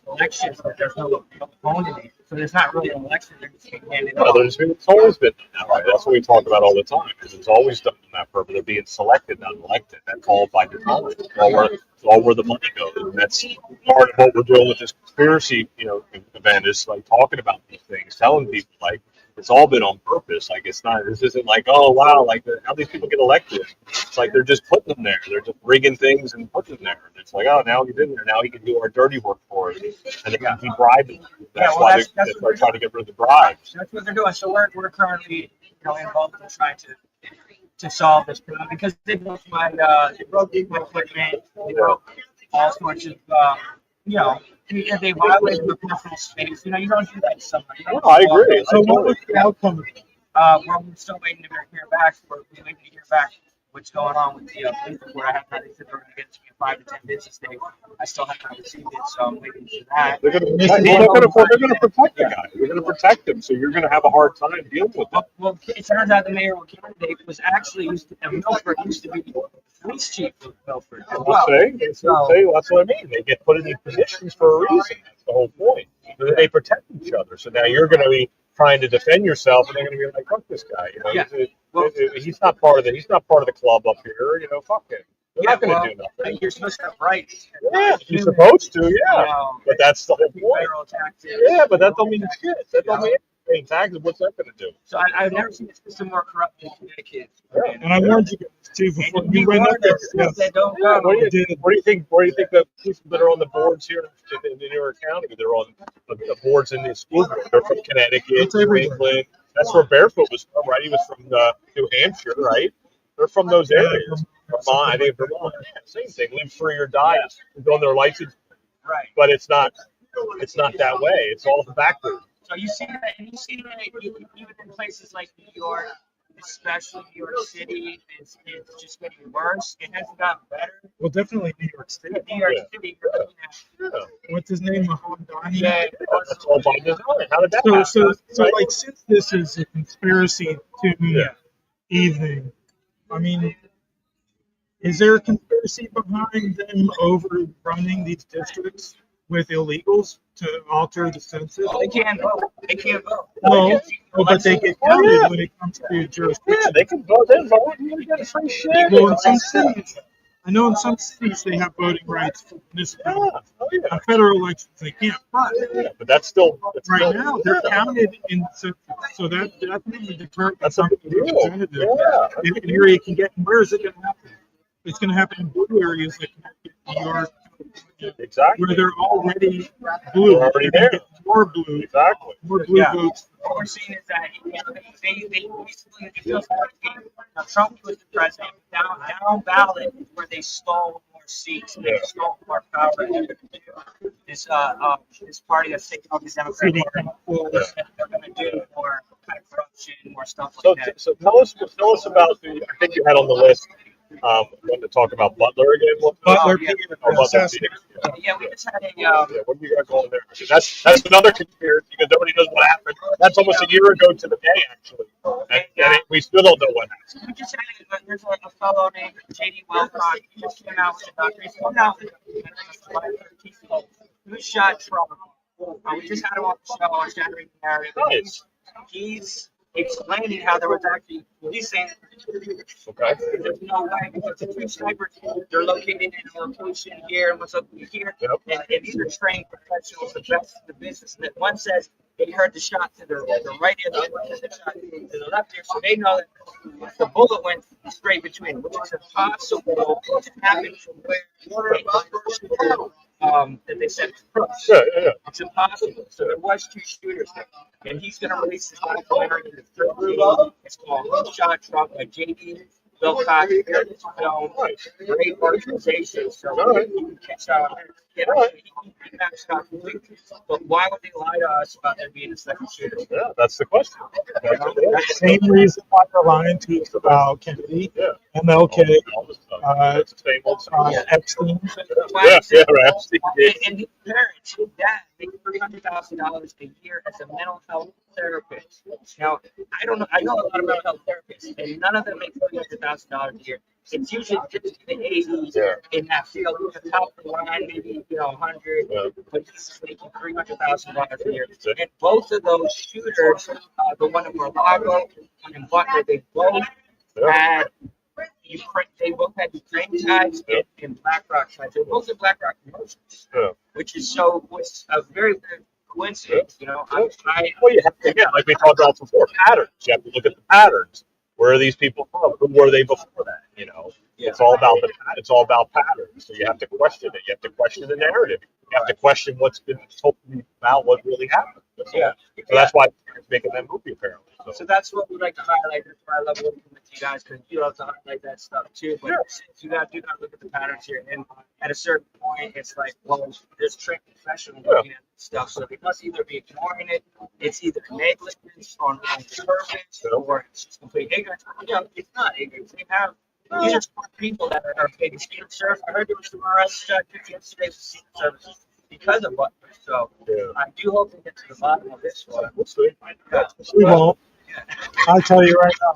elections, but there's no opponent. So there's not really an election. They're just getting handed No, off. it's always been that way. That's what we talk about all the time. Because it's always done in that purpose of being selected, not elected. That's all by design. It's all where the money goes. And that's part of what we're doing with this conspiracy, event is like talking about these things, telling people like it's all been on purpose. Like it's not. This isn't like, oh wow, like how these people get elected. It's like they're just putting them there. They're just rigging things and putting them there. And it's like, oh, now he's in there. Now he can do our dirty work for us. And they can be bribing. That's why they're trying to get rid of the bribes. That's what they're doing. So we're currently involved in trying to solve this problem because they broke my equipment, they broke all sorts of they violated my personal space. You don't do that to somebody. No, I agree. So what was the outcome of it? We're still waiting to hear back. We're waiting to hear back what's going on with the police report. I have not received it. They're going to get it to me in 5 to 10 business days. I still have not received it, so I'm waiting for that. They're going to protect the guy. They're going to protect him. So you're going to have a hard time dealing with it. Well, it turns out the mayoral candidate was actually Milford used to be the police chief of Milford. That's what I mean. They get put in these positions for a reason. That's the whole point. They protect each other. So now you're going to be trying to defend yourself, and they're going to be like, "Fuck this guy." He's not part of the. He's not part of the club up here. Fuck him. They're not going to do nothing. You're supposed to have rights. Yeah, you're supposed to. Yeah, but that's the whole point. Yeah, but that don't mean shit. That don't mean paying taxes. What's that going to do? So I've never seen a system more corrupt in Connecticut. Yeah. And I warned you guys too before you went up there. That don't go. What do you think? Where do you think the people that are on the boards here in New York County? They're on the boards in the school board. They're from Connecticut, New England. That's where Barefoot was from, right? He was from New Hampshire, right? They're from those areas. Vermont, I think Vermont. Yeah, same thing. Live free or die. It's on their license. Right. But it's not that way. It's all backwards. So you see that even in places like New York, especially New York City, it's just getting worse. It hasn't gotten better. Well, definitely New York City. New York City. Yeah. What's his name? Mohamedani? Yeah. That's all by design. How did that happen? So like, since this is a conspiracy evening, I mean, is there a conspiracy behind them overrunning these districts with illegals to alter the census? They can't vote. They can't vote. No, but they get counted when it comes to jurisdiction. Yeah, they can vote. They vote. You get free shit. Well, in some cities, I know in some cities they have voting rights for municipalities. On federal elections, they can't. But that's still right now they're counted in census, so that really determines that's a big deal. Representative. Yeah. If an area can get, where is it going to happen? It's going to happen in blue areas like New York. Exactly. Where they're already blue. They're already there. More blue. Exactly. More blue votes. What we're seeing is that they basically, it feels like Trump was the president. Down ballot is where they stole more seats. They stole more power. This party that's taking over the Democratic Party. They're going to do more kind of corruption, more stuff like that. So tell us about I think you had on the list. Want to talk about Butler again? Butler. Yeah, we just had a. What do you got going there? That's another conspiracy because nobody knows what happened. That's almost a year ago to the day, actually, and we still don't know what happened. We just had there's a fellow named J.D. Welcott. He just came out with a documentary. He's coming out with Who Shot Trump? We just had him on the show. I was generating the narrative. Nice. He's explaining how there was actually saying there's no way because the two snipers they're located in a location here and what's up here, and these are trained professionals, the best in the business. And one says they heard the shot to the right ear, the other one said the shot to the left ear, so they know that the bullet went straight between, which is impossible to happen from where that they said was It's impossible. So there was two shooters there. And he's going to release this documentary in the 13th. It's called Who Shot Trump by J.D. Wilcox. Great organization. So you can catch Yeah, he maxed out completely. But why would they lie to us about there being a second shooter? Yeah, that's the question. That's the question. Same reason why they're lying to us about Kennedy, Yeah. MLK, All this stuff. uh, It's the same old stuff. Epstein. Yeah, right. And his parents, his dad, makes $300,000 a year as a mental health therapist. Now, I don't know. I know a lot of mental health therapists, and none of them make $300,000 a year. It's usually just in the 80s in that field. The top of the line, maybe 100, but he's making $300,000 a year. And both of those shooters, the one in Mar-a-Lago and Butler, they both had they both had Ukraine ties and BlackRock ties. They both had BlackRock promotions, which is was a very weird coincidence. Well, you have to, again, like we talked about before, patterns. You have to look at the patterns. Where are these people from? Who were they before that? It's all about patterns. So you have to question it. You have to question the narrative. You have to question what's been told about what really happened. So that's why it's making that movie apparently. So that's what we like to highlight. That's why I love working with you guys, because you love to highlight that stuff too. But you got to look at the patterns here. And at a certain point, it's like, well, there's trained professionals looking at stuff. So they must either be ignoring it, it's either negligence on purpose, or it's just complete ignorance. It's not ignorance. These are smart people that are paid Secret Service. I heard there was some arrests yesterday for Secret Service because of Butler. So I do hope we get to the bottom of this one. We won't. I'll tell you right now.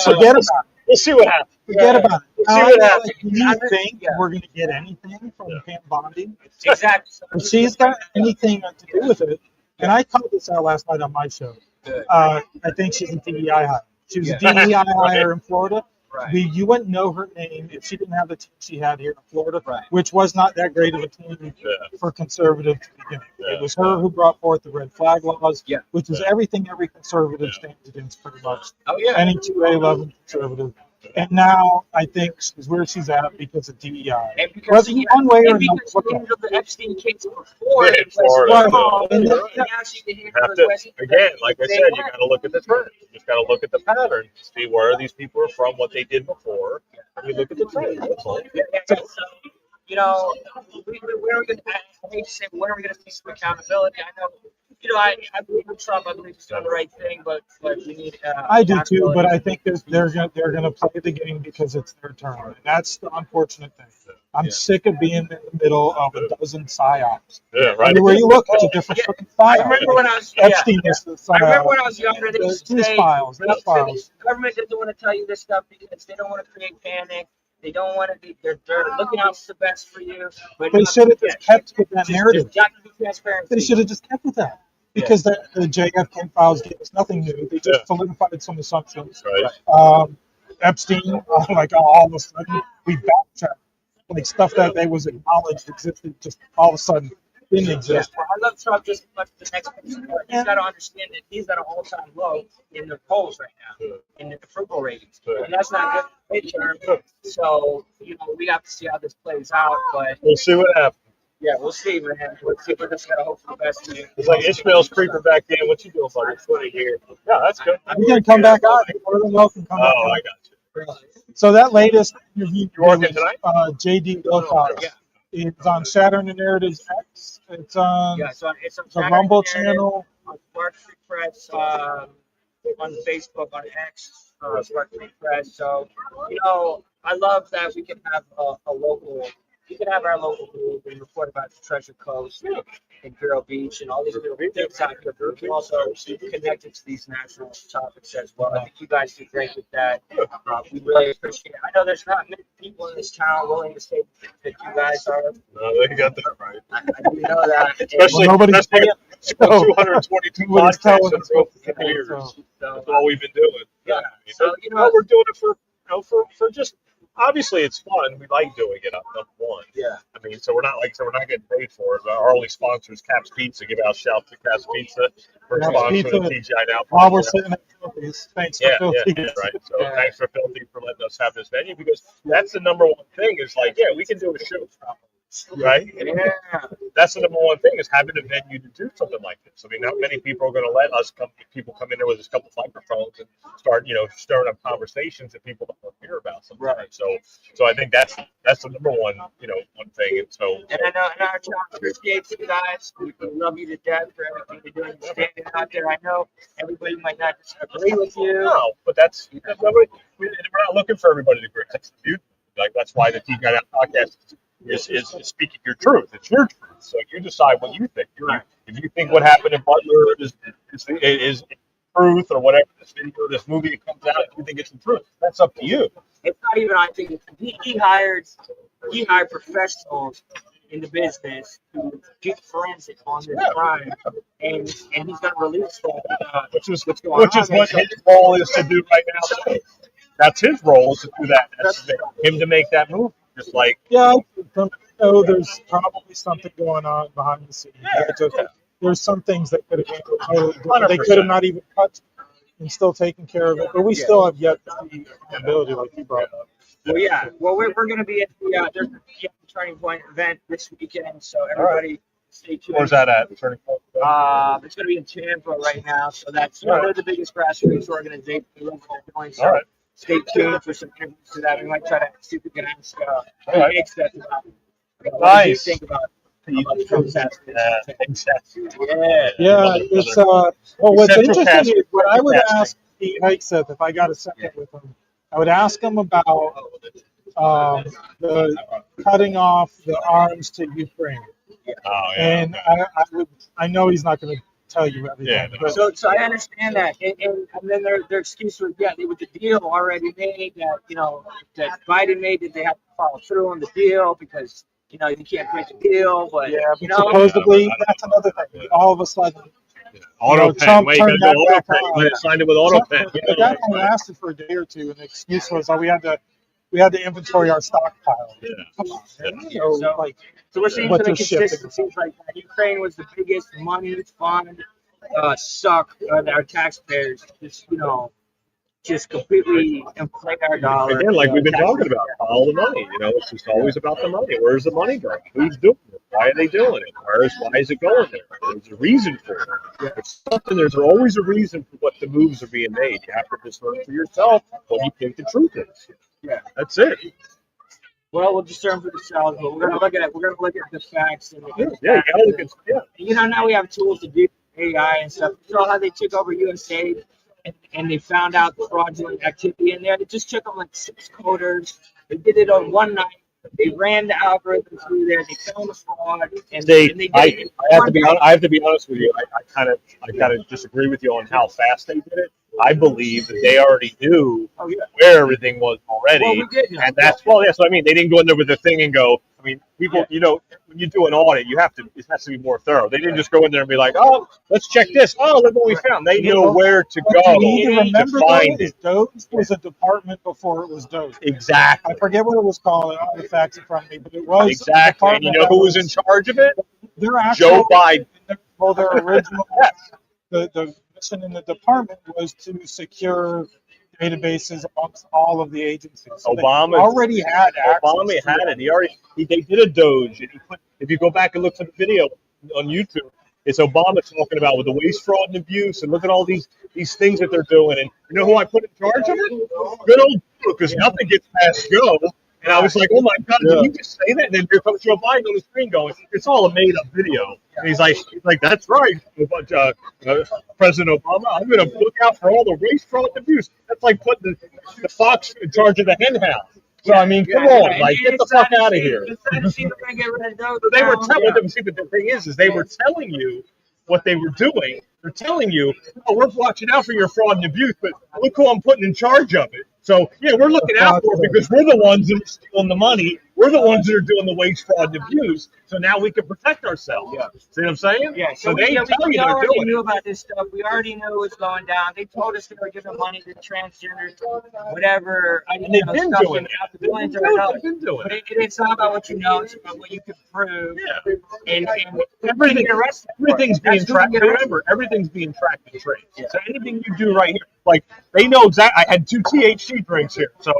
Forget about it. We'll see what happens. Forget about it. We'll see what happens. You think we're going to get anything from Pam Bondi? Exactly. If she's got anything to do with it, and I called this out last night on my show, I think she's a DEI hire. She was a DEI hire in Florida. Right. You wouldn't know her name if she didn't have the team she had here in Florida, which was not that great of a team for conservative to begin with. It was her who brought forth the red flag laws, which is everything every conservative stands against pretty much. Any 2A11 conservative. And now I think she's where she's at because of DEI. And because one way or another. Because she handled the Epstein case before. Again, like I said, you got to look at the trend. You just got to look at the pattern. See where these people are from, what they did before, and you look at the trend. That's all. Where are we going to? I hate to say, when are we going to see some accountability? I know. I believe in Trump. I believe he's doing the right thing, but we need. I do too, but I think they're going to play the game because it's their turn, and that's the unfortunate thing. I'm sick of being in the middle of a dozen psyops. Everywhere you look, it's a different fucking psyop. I remember when I was Epstein is the psyop. I remember when I was younger. They used to say, files. The government doesn't want to tell you this stuff because they don't want to create panic. They don't want to be. They're looking out for the best for you. But they should have just kept with that narrative. They should have just kept with that. Because the JFK files gave us nothing new. They just solidified some assumptions. Epstein, like all of a sudden, we backtracked. Like stuff that they was acknowledged existed, just all of a sudden didn't exist. I love Trump just as much as the next person. He's got to understand that he's at an all-time low in the polls right now, in the approval ratings. And that's not good midterm. So, we have to see how this plays out. But we'll see what happens. Yeah, we'll see, man. We're just gonna hope for the best. It's like Ishmael's creeping back in. What you doing, buddy? It's funny here. Yeah, that's good. You're gonna come back on. More than welcome. Come back on. I got you. So that latest interview with JD Wilcox is on Shattering Narratives X. It's on the Rumble channel, on Spark Free Press, on Facebook, on X, Spark Free Press. So I love that we can have a local. You can have our local group and report about the Treasure Coast and Vero Beach and all these little things out here. But we can also connect it to these national topics as well. I think you guys do great with that. We really appreciate it. I know there's not many people in this town willing to say that you guys are. No, they got that right. I do know that. Especially nobody's paying 222 podcasts in years. That's all we've been doing. Yeah. So we're doing it for just. Obviously, it's fun. We like doing it. Number one. Yeah. I mean, so we're not getting paid for it. Our only sponsor is Cap's Pizza. Give out shout to Cap's Pizza for sponsoring the TGI Now. While we're sitting at Filthy's, thanks for Filthy. Yeah, right. So thanks for Filthy for letting us have this venue, because that's the number one thing is like, we can do a show right? Yeah. That's the number one thing, is having a venue to do something like this. I mean, not many people are going to let people come in there with a couple of microphones and start, stirring up conversations that people don't want to hear about sometimes. Right. So I think that's the number one, one thing. And so, And I know, and our town appreciates you guys. We love you to death for everything you're doing, standing out there. I know everybody might not agree with you. no, but we're not looking for everybody to agree. That's the beauty. Like, that's why the T Guy Out podcast is speaking your truth. It's your truth. So you decide what you think. If you think what happened in Butler is truth, or whatever this movie that comes out, if you think it's the truth, that's up to you. It's not even, I think, he hired professionals in the business to do forensic on this crime, and he's going to release that. Which is what's going what on. his role is to do right now. That's his role, is to do that. That's him to make that movie. Just like, Yeah, I know there's probably something going on behind the scenes. There's some things that could have been totally different. They could have not even cut and still taken care of it, but we still have yet to see the ability, like you brought up. Well, yeah. Well, we're going to be at there's the Turning Point event this weekend, so everybody stay tuned. Where's that at? Turning Point? It's going to be in Tampa right now, so that's they're the biggest grassroots organization in Illinois. So All right. stay tuned for some interviews to that. We might try to see if we can ask right. Except about Nice. do you think about Trump assassination? Yeah, it's well, what's Central interesting Cast- is what I would casting. ask Pete Hegseth if I got a second with him. I would ask him about the cutting off the arms to Ukraine, and I know he's not going to tell you everything. Yeah, but So I understand that, and then their excuse was with the deal already made that Biden made, that they have to follow through on the deal because you can't break the deal. But supposedly that's another thing. All of a sudden, Auto pen. Trump Wait, you turned gotta go that auto back pen. on. You signed it with auto pen. But that only lasted for a day or two, and the excuse was, we had to inventory our stockpile. Come on, man. So we're seeing what some they're shipping. inconsistencies like that. Ukraine was the biggest money fund suck our taxpayers. Just completely inflate our dollar. Again, like we've been talking about, follow the money. It's just always about the money. Where's the money going? Who's doing it? Why are they doing it? Why is it going there? There's a reason for it. There's always a reason for what the moves are being made. You have to discern for yourself what you think the truth is. Yeah, that's it. Well, we'll discern for ourselves, but we're gonna look at it. We're gonna look at the facts. And you gotta look at. Now we have tools to do AI and stuff. You saw how they took over USAID. And they found out the fraudulent activity in there. It just took them like 6 coders. They did it on one night. They ran the algorithm through there. They found the fraud, and they did it. I have to be honest with you. I kind of disagree with you on how fast they did it. I believe that they already knew where everything was already, Well, we did know. and that's that's what I mean. They didn't go in there with a thing and go. I mean, people, when you do an audit, it has to be more thorough. They didn't just go in there and be like, oh, let's check this. Oh, look what we found. They knew where to go You need to remember, to find it. Doge was a department before it was Doge. Exactly. I forget what it was called. I don't have the facts in front of me, but it was exactly. And you know who was in charge of it? Joe Biden. Well, their original the mission in the department was to secure databases amongst all of the agencies. So Obama already had access. Obama had it. They did a Doge, and if you go back and look for the video on YouTube, it's Obama talking about with the waste, fraud, and abuse, and look at all these things that they're doing. And you know who I put in charge of it? Good old Joe, because nothing gets past Joe. And I was like, oh my God, did you just say that? And then here comes Joe Biden on the screen going, it's all a made up video. And he's like, that's right, President Obama, I'm going to look out for all the waste, fraud, and abuse. That's like putting the fox in charge of the hen house. So, I mean, come on, get the fuck out of here. They were telling them, see, but the thing is they were telling you what they were doing. They're telling you, oh, we're watching out for your fraud and abuse, but look who I'm putting in charge of it. So, we're looking out for it because we're the ones that are stealing the money. We're the ones that are doing the waste, fraud, and abuse. So now we can protect ourselves. Yeah. See what I'm saying? Yeah. So they tell you we they're already doing knew it. about this stuff. We already knew it was going down. They told us they were giving money to transgenders, whatever. And they've been doing it. Billions of dollars. They've been doing it. It's not about what you know. It's about what you can prove. Yeah. And everything's being tracked. Remember, everything's being tracked and traced. Yeah. So anything you do right here, like they know exactly. I had 2 THC drinks here, so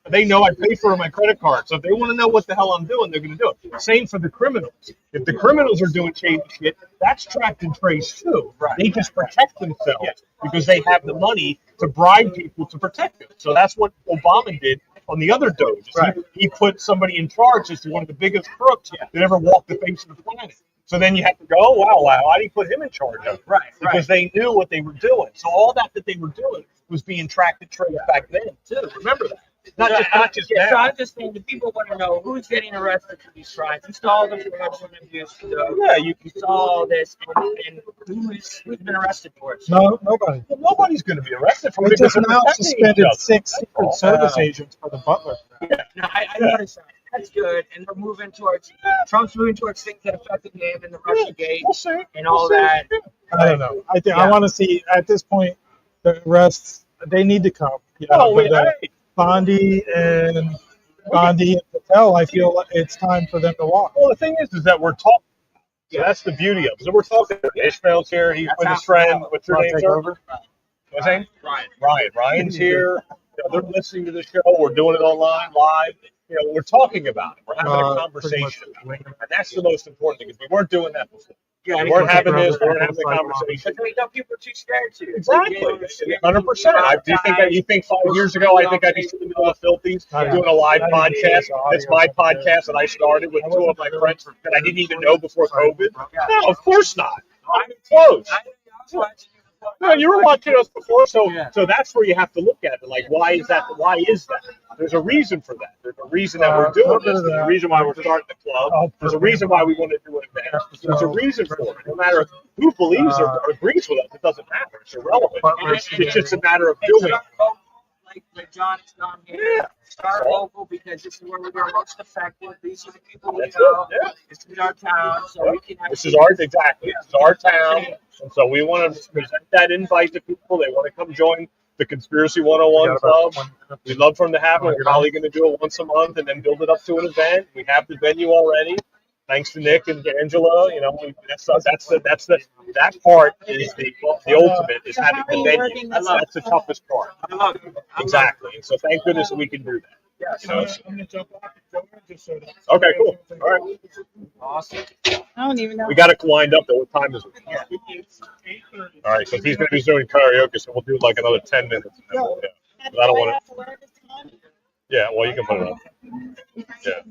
They know I pay for my credit card. So if they want to know what the hell I'm doing, they're going to do it. Same for the criminals. If the criminals are doing shady shit, that's tracked and traced too. They just protect themselves because they have the money to bribe people to protect them. So that's what Obama did on the other Doge. He put somebody in charge as one of the biggest crooks that ever walked the face of the planet. So then you have to go, oh, wow, why did he put him in charge of it? Because they knew what they were doing. So all that they were doing was being tracked and traced back then too. Remember that. Not just now. So I'm just saying, the people want to know who's getting arrested for these crimes. You saw all the drugs and abuse. You saw all this, and who's been arrested for it? No, nobody. Well, nobody's going to be arrested for They it. just now suspended 6 Secret Service agents for the Butler. No, I noticed that. That's good, and Trump's moving towards things that affected him and the Russiagate and all that. I don't know. I want to see at this point the arrests. They need to come. Bondi and Patel. I feel like it's time for them to walk. Well, the thing is that we're talking. So that's the beauty of it. So we're talking. Ishmael's here. He's with his friend. What's your name, sir? What's his name? Ryan. Ryan's here. They're listening to the show. We're doing it online, live. We're talking about it. We're having a conversation, and that's the most important thing. Because we weren't doing that before. We weren't having this. We weren't having the conversation. But people are too scared to. Exactly. 100%. Do you think that? You think 5 years ago I think I'd be sitting in the filthies doing a live podcast? It's my podcast that I started with 2 of my friends that I didn't even know before COVID. No, of course not. I'm close. No, you were watching us before, so that's where you have to look at it. Like, why is that? There's a reason for that. There's a reason that we're doing this. There's a reason why we're starting the club. There's a reason why we want to do it now. There's a reason for it. No matter who believes or agrees with us, it doesn't matter. It's irrelevant. It's just a matter of doing it. Like John is not here. Start local because this is where we're most effective. These are the people we know. This is our town, so we can. This is our town, and so we want to present that invite to people. They want to come join the Conspiracy 101 Club. We'd love for them to have it. We're probably going to do it once a month and then build it up to an event. We have the venue already. Thanks to Nick and Angela, that part is the ultimate is having the venue. That's the toughest part. Exactly. And so thank goodness we can do that. Okay, cool. All right. Awesome. I don't even know. We got it lined up though. What time is it? All right, so he's going to be doing karaoke, so we'll do like another 10 minutes. But I don't want to. Yeah, well, you can put it on. Yeah.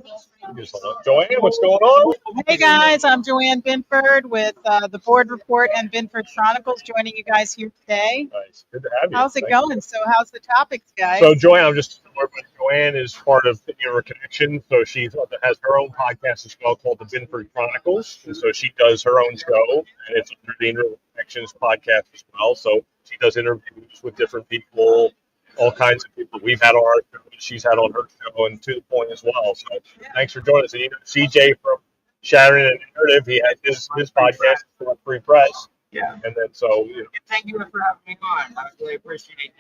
Joanne, what's going on? Hey guys, I'm Joanne Binford with the Board Report and Binford Chronicles, joining you guys here today. Nice, good to have you. How's it going? So, how's the topics, guys? So, Joanne, Joanne is part of Your Connection, so she has her own podcast as well called the Binford Chronicles, and so she does her own show, and it's under the Inner Connections podcast as well. So she does interviews with different people. All kinds of people we've had on our show, she's had on her show, and to the point as well. So thanks for joining us. And CJ from Shattering and Narrative, he had his podcast for Free Press. Yeah. And then so. Thank you for having me on. I really appreciate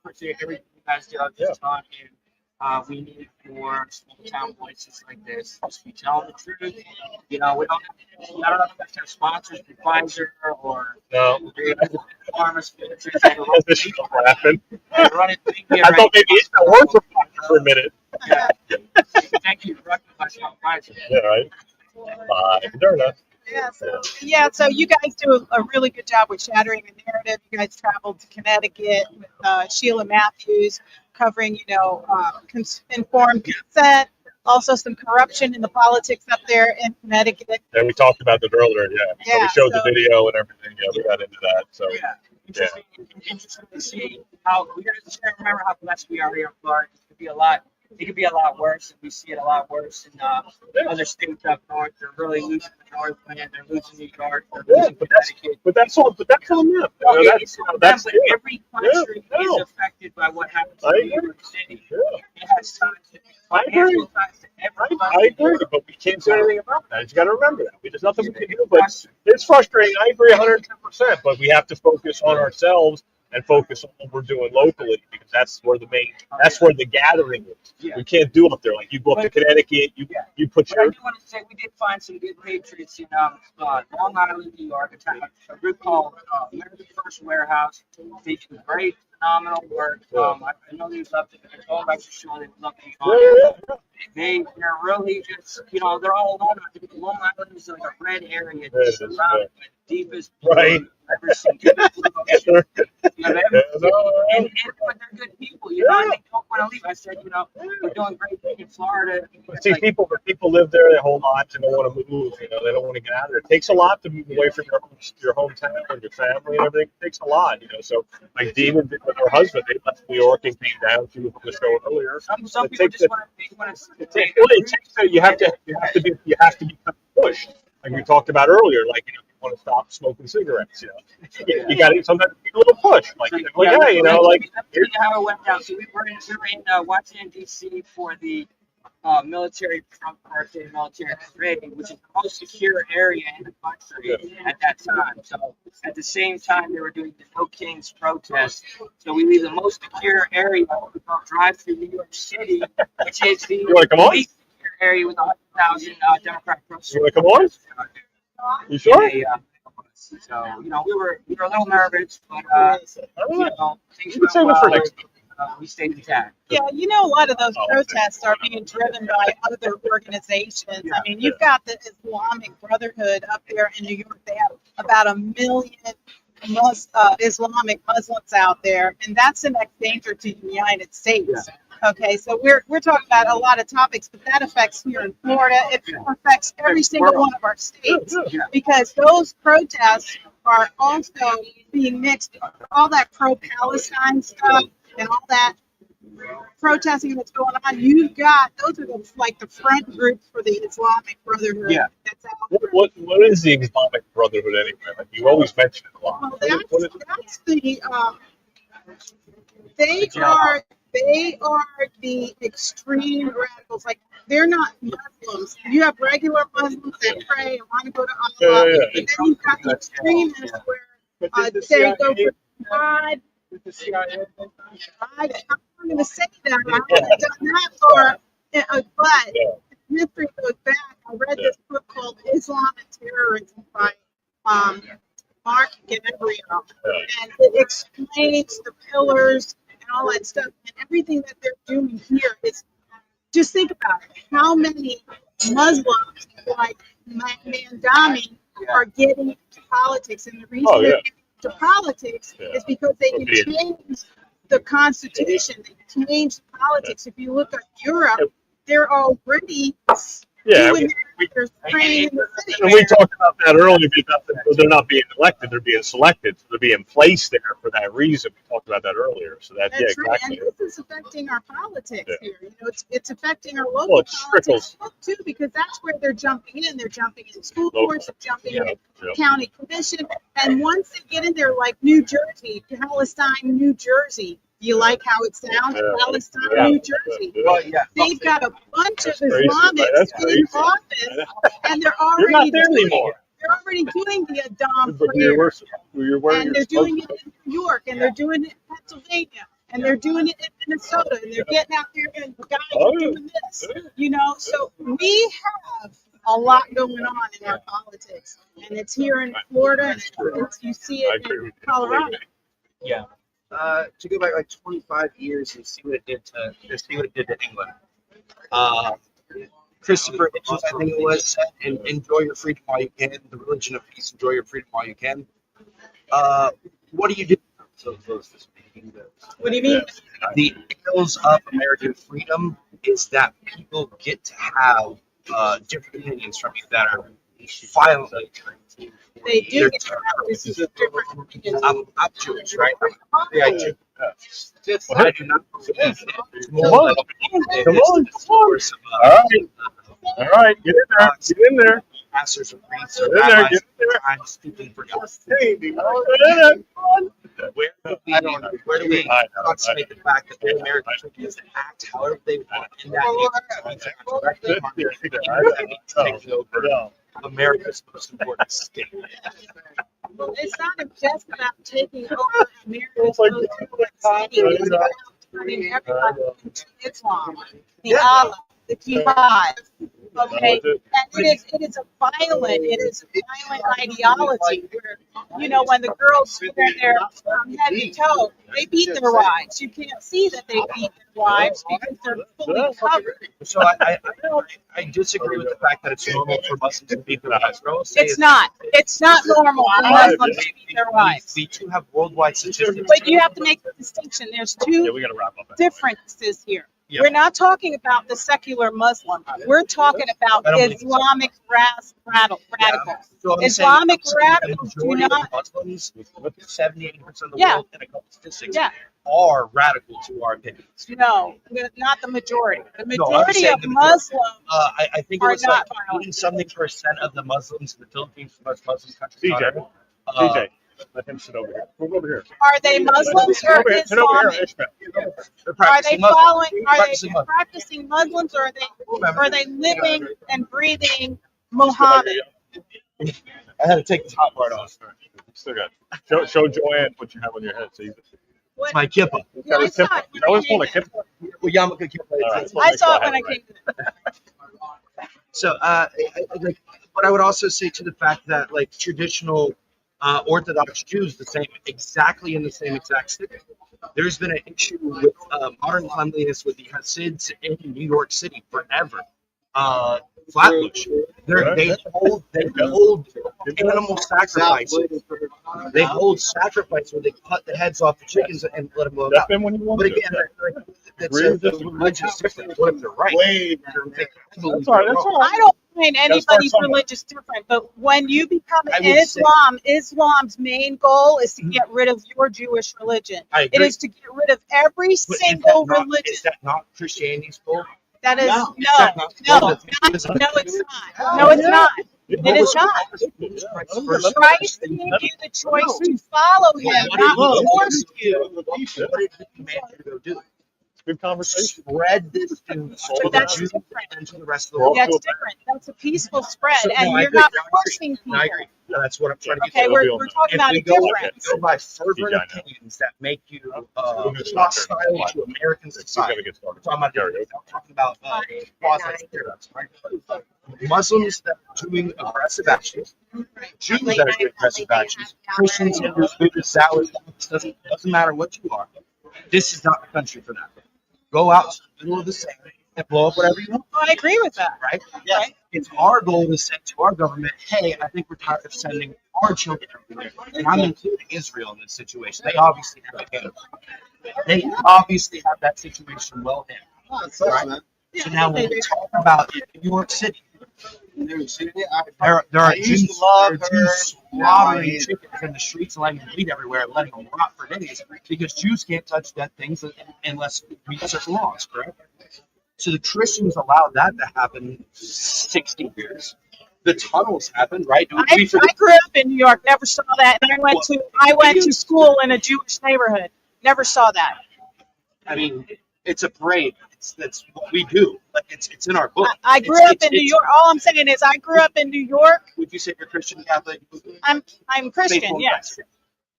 appreciate everything you guys do. Just on and we need more small town voices like this. Just be telling the truth. We don't have to have sponsors from Pfizer or pharma's This is laughing. I thought maybe it's not work for a minute. Yeah. Thank you for recognizing Pfizer. Yeah, right. So you guys do a really good job with Shattering the Narrative. You guys traveled to Connecticut with Sheila Matthews, covering, informed consent, also some corruption in the politics up there in Connecticut. Yeah, we talked about that earlier. So we showed the video and everything. Yeah, we got into that. So interesting to see how we got to remember how blessed we are here in Florida. It could be a lot worse, and we see it a lot worse in other states up north. They're really losing the Northland. They're losing New York. They're losing Connecticut. But that's on them. That's every country is affected by what happens in New York City. It has I agree, but we can't say anything about that. You got to remember that. There's nothing we can do, but it's frustrating. I agree 110%, but we have to focus on ourselves and focus on what we're doing locally, because that's where the gathering is. Yeah. We can't do up there. Like you go up to Connecticut, you put But I your do want to say we did find some good patriots in Long Island, New York. A group called American First Warehouse. They do great, phenomenal work. I know they'd love to. All about your show. They'd love to be on it. They're really just, they're all alone. Long Island is like a red area, just surrounded by the deepest blue Right. I've ever seen. Deepest blue ocean. And but they're good people, and they don't want to leave. I said, we're doing great in Florida. See, people live there their whole lives and don't want to move. They don't want to get out of there. It takes a lot to move away from your hometown and your family and everything. It takes a lot, So, like Demon did with her husband, they left New York and came down to the show earlier. Some people just want to. You have to become pushed, like we talked about earlier. Like if you want to stop smoking cigarettes, you got to sometimes need a little push. Like Let me tell you how it went down. So we were in Washington D.C. for the military Trump birthday military parade, which is the most secure area in the country at that time. So at the same time, they were doing the No Kings protest. So we leave the most secure area. We go drive through New York City, which is the least secure area with 100,000 Democrat protesters. You want to come on? You sure? Yeah. So we were a little nervous, but you can save it for next time. We stayed intact. Yeah, a lot of those protests are being driven by other organizations. I mean, you've got the Islamic Brotherhood up there in New York. They have about 1 million Islamic Muslims out there, and that's the next danger to the United States. Yeah. Okay, so we're talking about a lot of topics, but that affects here in Florida. It affects every single one of our states because those protests are also being mixed. All that pro-Palestine stuff and all that protesting that's going on, those are the front groups for the Islamic Brotherhood. Yeah. That's out there. What is the Islamic Brotherhood anyway? Like you always mention it a lot. Well, that's they are the extreme radicals. Like they're not Muslims. You have regular Muslims that pray and want to go to Allah, and then you've got the extremists where they go for God. The CIA. I'm going to say that. I haven't done that but history goes back. I read this book called Islam and Terrorism by Mark Gabriel, and it explains the pillars and all that stuff. And everything that they're doing here is, just think about it. How many Muslims like Mandami are getting into politics, and the reason they're getting to politics is because they can change the Constitution. They can change politics. If you look at Europe, they're already doing praying in the city. And we talked about that earlier because they're not being elected; they're being selected. So they're being placed there for that reason. We talked about that earlier. So that's right. Exactly. And this is affecting our politics here. It's affecting our local politics too, because that's where they're jumping in. They're jumping in school boards, they're jumping in county commission, and once they get in there, like New Jersey, Palestine, New Jersey. Do you like how it sounds? Palestine, New Jersey. They've got a bunch of Islamics in office, and they're already doing the Adam prayer. And they're doing it in New York, and they're doing it in Pennsylvania, and they're doing it in Minnesota, and they're getting out there and guys are doing this. So we have a lot going on in our politics, and it's here in Florida, and you see it in Colorado. Yeah. To go back like 25 years and see what it did to England. Christopher Hitchens, I think it was, said, and enjoy your freedom while you can. The religion of peace, enjoy your freedom while you can. What do you do? What do you mean? The ills of American freedom is that people get to have different opinions from you that are violently. They do get to have different opinions. I'm Jewish, right? Yeah, I do not believe Come on. All right, get in there. Pastors and priests or Get in there, rabbis get in there. I'm speaking for God. Where do we consummate the fact that the American people can act however they want in that directly taking over America's most important state? It's not just about taking over America's cities. It's about turning everybody into Islam, the Allah, the jihad. Okay, and it is a violent ideology where, when the girls wear their head to toe, they beat their wives. You can't see that they beat their wives because they're fully covered. So I disagree with the fact that it's normal for Muslims to beat their wives. It's not. It's not normal for Muslims to beat their wives. We do have worldwide statistics. But you have to make the distinction. There's two we gotta wrap up. differences here. Yeah. We're not talking about the secular Muslim. We're talking about Islamic radicals. So Islamic radicals do not. Muslims, 70-80% of the Yeah. world, and a couple statistics, Yeah. are radical to our opinions. No, not the majority. The No, I'm majority saying of the majority. Muslims I think it are was not like violent. 80-something% of the Muslims in the Philippines, most Muslim countries. DJ, DJ, let him sit over here. Move over here. Are they Muslims or Sit over Islamic? here, Ishmael. Are they following? Are they Muslim. practicing Muslims, or are they living and breathing Muhammad? I had to take the top part off. Still got. Show Joanne what you have on your head. So What? My kippa. Yeah, I saw it when That I was came called a in. kippa. Well, yarmulke kippa. All right. I saw it when I came in. So, but I would also say to the fact that like traditional Orthodox Jews, exactly in the same exact city. There's been an issue with modern cleanliness with the Hasids in New York City forever. Flatbush. They hold animal sacrifice. They hold sacrifice where they cut the heads off the chickens and let them blow That's up. been when you But wanted again, that's religion's different. What if they're right? That's all right. That's all right. I don't find Gotta start anybody's somewhere. religious different, but when you become I an would say- Islam's main goal is to get rid of your Jewish religion. I It agree. is to get rid of every But single religion. is that not Christianity's goal? That is No. no, it's not. No, it's not. It is not. Christ gave you the choice to follow him, not force you. What did he command you to go do? Good conversation. Spread this to But that's Jews different. and to the rest of the world. That's different. That's a peaceful spread, So, and no, I you're agree. not I agree. forcing people. I agree. That's what I'm trying to get Okay, to. we're talking about a If we go difference. by fervent Yeah, I know. opinions that make you We're gonna stop hostile there. to American We gotta society. get started. I'm talking about quasi-terrorists, right? Muslims that are doing aggressive actions, Jews that are doing aggressive actions, Christians, Hindus, Buddhists, Taoists, doesn't matter what you are. This is not the country for that. Go out to the middle of the sand and blow up whatever you want, I agree with that. right? Yeah. It's our goal to say to our government, hey, I think we're tired of sending our children over there. And I'm including Israel in this situation. They obviously have it handled. They obviously have that situation well handled. Right? So now when we talk about New York City, there are Jews slaughtering chickens in the streets and letting them bleed everywhere and letting them rot for days because Jews can't touch dead things unless we meet certain laws, correct? So the Christians allowed that to happen 60 years. The tunnels happened, right? I grew up in New York, never saw that, and I went to school in a Jewish neighborhood, never saw that. I mean, it's a parade. That's what we do. Like it's in our book. I grew up in New York. All I'm saying is I grew up in New York. Would you say you're Christian, Catholic? I'm Christian, Faithful in yes. Christ?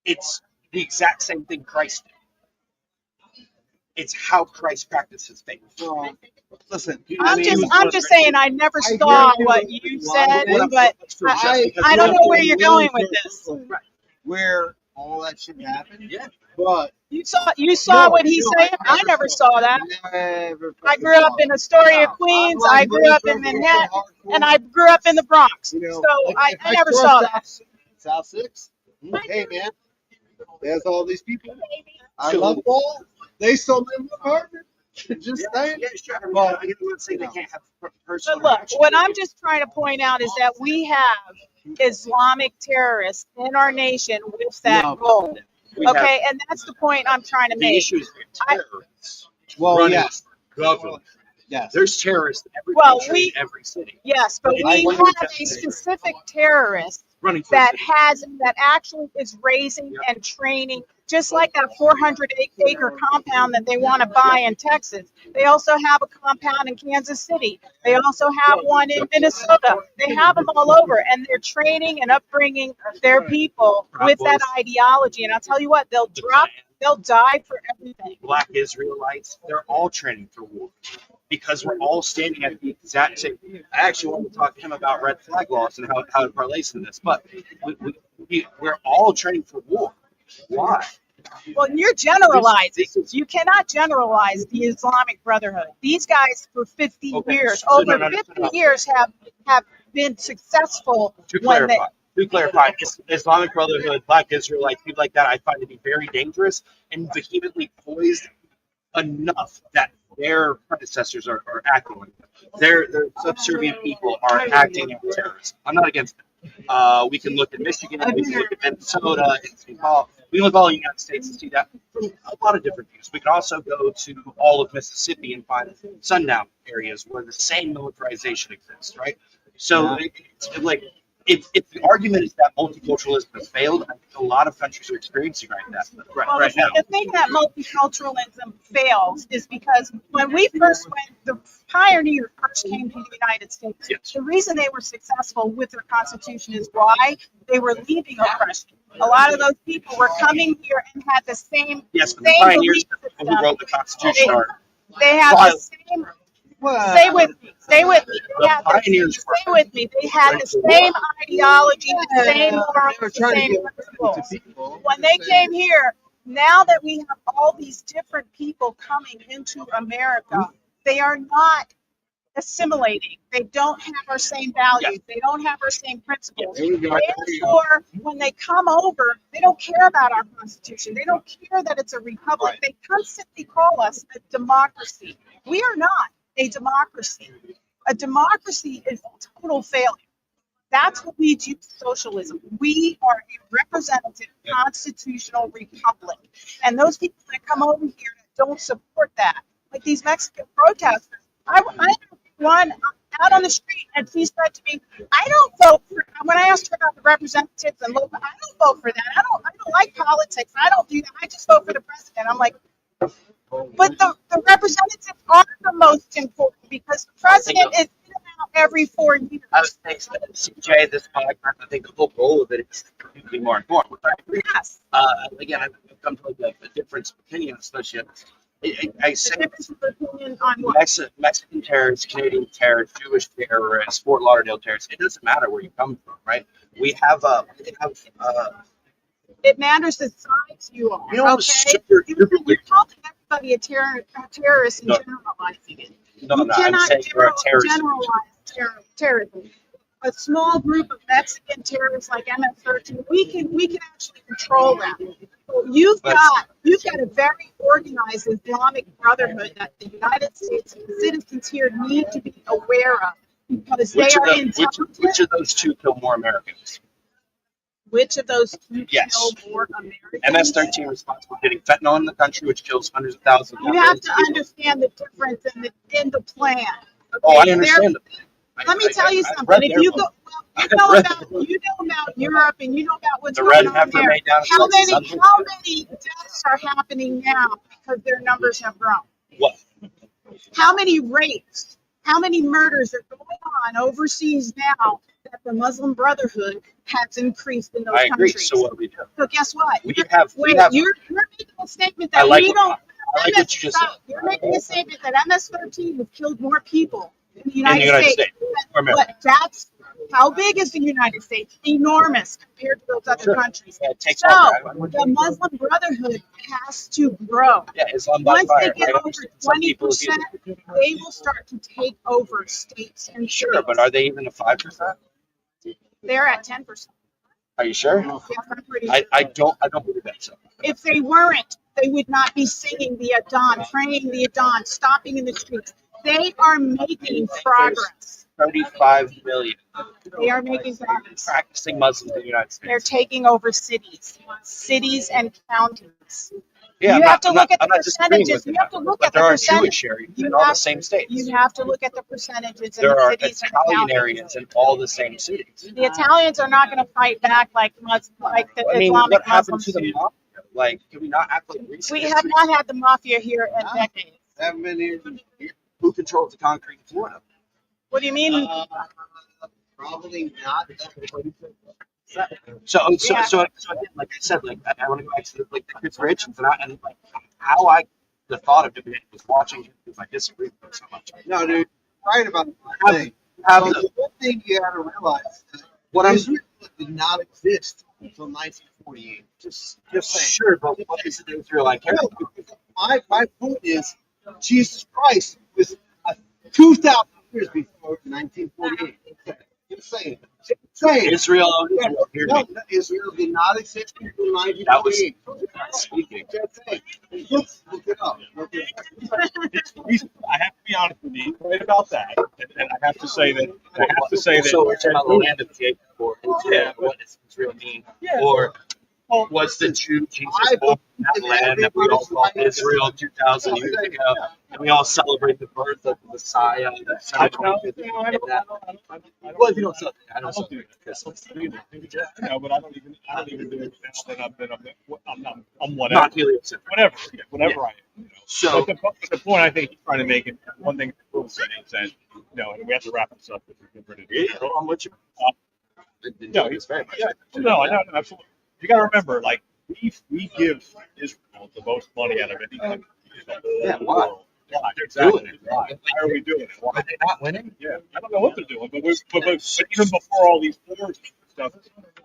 It's the exact same thing Christ did. It's how Christ practiced his faith. Listen, I'm just saying I never saw what you said, but I don't know where you're going with this. Where all that shit happened. Yeah. But You saw what he's saying. I never saw that. I grew up in Astoria, Queens. I grew up in Manhattan, and I grew up in the Bronx. So I never saw that. South 6. Hey man, there's all these people. I love them all. They still live in Harvard. Just saying. Yeah, sure. Well, I'm not saying they can't have personal. But look, what I'm just trying to point out is that we have Islamic terrorists in our nation with that goal. Okay, and that's the point I'm trying to The make. issue is terrorists. Well, running yes. government. Yes. There's terrorists in every Well, country, in every city. Yes, but we have a specific terrorist running for that city. actually is raising and training, just like that 400-acre compound that they want to buy in Texas. They also have a compound in Kansas City. They also have one in Minnesota. They have them all over, and they're training and upbringing their people with that ideology. And I'll tell you what, they'll die for everything. Black Israelites, they're all training for war because we're all standing at the exact same. I actually want to talk to him about red flag laws and how it parlays in this, but we're all training for war. Why? Well, you're generalizing. You cannot generalize the Islamic Brotherhood. These guys for 50 years, over 50 years, have been successful. To clarify, Islamic Brotherhood, Black Israelites, people like that, I find to be very dangerous and vehemently poised enough that their predecessors are acting like that. Their subservient people are acting as terrorists. I'm not against them. We can look at Michigan, we can look at Minnesota, and St. Paul. We can look at all the United States and see that from a lot of different views. We can also go to all of Mississippi and find sundown areas where the same militarization exists, right? So it's like, if the argument is that multiculturalism has failed, I think a lot of countries are experiencing now. The thing that multiculturalism fails is because when the pioneers first came to the United States, the reason they were successful with their Constitution is why they were leaving oppression. A lot of those people were coming here and had the same the pioneers who wrote the Constitution they had the same. Stay with me. Stay with me. Stay with me. They had the same ideology, the same morals, the same principles. When they came here, now that we have all these different people coming into America, they are not assimilating. They don't have our same values. They don't have our same principles. Therefore, when they come over, they don't care about our Constitution. They don't care that it's a republic. They constantly call us a democracy. We are not a democracy. A democracy is a total failure. That's what leads you to socialism. We are a representative constitutional republic. And those people that come over here that don't support that, like these Mexican protesters, I know one out on the street and she said to me, I don't vote for, when I asked her about the representatives and local, I don't vote for that. I don't like politics. I don't do that. I just vote for the president. I'm like, but the representatives are the most important because the president is in and out every 4 years. I was thinking, CJ, this podcast, I think the whole goal of it is to be more informed. Yes. Again, I've come to like a difference of opinion, especially I say Mexican terrorists, Canadian terrorists, Jewish terrorists, Fort Lauderdale terrorists. It doesn't matter where you come from, right? It matters the size you are. Okay? You're calling everybody a terrorist and generalizing it. You cannot generalize terrorism. A small group of Mexican terrorists like MS-13, we can actually control them. You've got a very organized Islamic Brotherhood that the United States and the citizens here need to be aware of because they are intelligent. Which of those two kill more Americans? Which of those two kill more Americans? MS-13 responsible for getting fentanyl in the country, which kills hundreds of thousands of people. You have to understand the difference in the plan. Okay? Oh, I understand. Let me tell you something. If you go, you know about Europe and you know about what's going on there. How many deaths are happening now because their numbers have grown? What? How many rapes? How many murders are going on overseas now that the Muslim Brotherhood has increased in those countries? I agree. So what do we do? So guess what? We You're making a statement that we don't. I like what you just said. You're making a statement that MS-13 has killed more people in the United States. But that's how big is the United States? Enormous compared to those other countries. Yeah, so the Muslim Brotherhood has to grow. Once they get over 20%, they will start to take over states and Sure, but are they even a 5%? They're at 10%. Are you sure? Yes, I'm pretty sure. I don't believe that. So. If they weren't, they would not be singing the Adhan, praying the Adhan, stopping in the streets. They are making progress. 35 million. They are making progress. Practicing Muslims in the United States. They're taking over cities and counties. Yeah, You have to look at I'm the not disagreeing percentages. with You have to that. look But at the there are percentage. Jewish areas in You all the have, same states. you have to look at the percentages in There the are cities and the Italian counties. areas in all the same cities. The Italians are not going to fight back like the I mean, Islamic what happened Muslims to the do. mafia? Like, can we not act like recent We history? have not had the mafia here in decades. Haven't been here. Who controls the concrete in Florida? What do you mean? Probably not. So Yeah. again, like I said, like I want to go back to the considerations and like how the thought of doing it was watching it because I disagree with it so much. No, dude, right about the Have, thing. have So the, the one thing you got to realize is what that I'm Israel did not exist until 1948. Just saying. sure, but what is it Israel like? No, my point is, Jesus Christ was 2,000 years before 1948. Just saying. Just saying. Israel, No, Israel did not exist until that was 1948. speaking. Just saying. Look it up. Look it up. I have to be honest with you, right about that, and I have to say that. So we're talking about the land of Jacob, or Israel, what does Israel mean? Or was the Jew Jesus born in that land that we all call Israel 2,000 years ago, and we all celebrate the birth of the Messiah? Well, if you don't celebrate, I don't celebrate Christmas. No, but I don't even do it now that I've been I'm Not whatever, heliocentric. whatever I am. So But the point I think he's trying to make, and one thing Will said, he said, and we have to wrap this up because we're getting ready to. I'm with you. No, It's very much. No, I know, absolutely. You got to remember, like we give Israel the most money out of any country in the whole Yeah, why? world. Why? Doing it. Why? Why are we doing it? Why? Are they not winning? Yeah, I don't know what they're doing, but even before all these wars and stuff,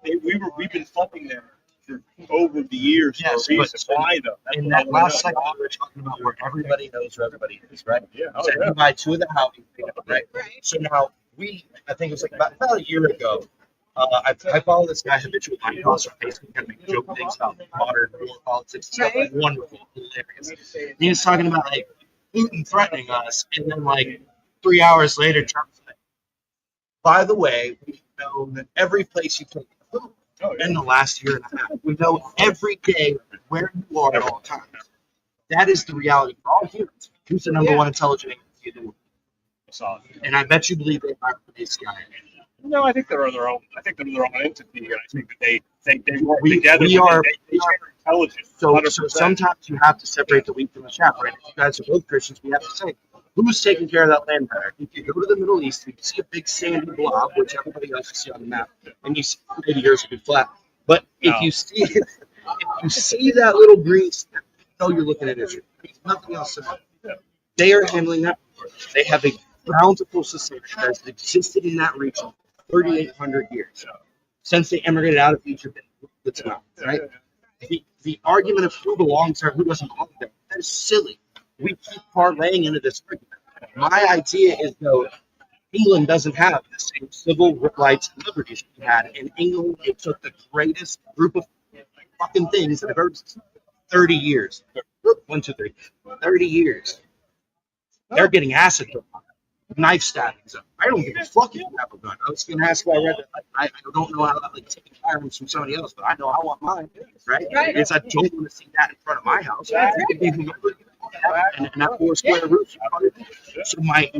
we've been funding them for over the years Yes, for a but reason. Why though? That's In what I that wanna last know. segment, we were talking about where everybody knows where everybody is, right? Yeah, So you buy two of the houses, right? So now I think it was like about a year ago, I follow this guy habitually on Facebook and make joke things about modern war politics and stuff. Like, wonderful, hilarious. And he was talking about like Putin threatening us, and then like 3 hours later, Trump's like, by the way, we know that every place you take food in the last year and a half, we know every day where you are at all times. That is the reality for all humans. Who's the number one intelligent agency in the world? And I bet you believe they are the CIA. No, I think they're their own. I think they're their own entity, and I think that they work We together. are intelligent. So 100%. sometimes you have to separate the wheat from the chaff, right? If you guys are both Christians, we have to say, who's taking care of that land better? If you go to the Middle East, you see a big sandy blob, which everybody else you see on the map, and you see maybe yours will be flat. But if you see that little green snap, you know you're looking at Israel. There's nothing else about it. They are handling that. They have a bountiful society that has existed in that region for 3,800 years since they emigrated out of Egypt. That's not right. The argument of who belongs there, who doesn't belong there, that is silly. We keep parlaying into this argument. My idea is, though, England doesn't have the same civil rights and liberties we had. In England, it took the greatest group of fucking things that have ever 30 years. 30 years. They're getting acid thrown on them, knife stabbings. I don't give a fuck if you have a gun. I was going to ask why I read that. I don't know how to take firearms from somebody else, but I know I want mine, right? Because I don't want to see that in front of my house. And that 4 square roof. So my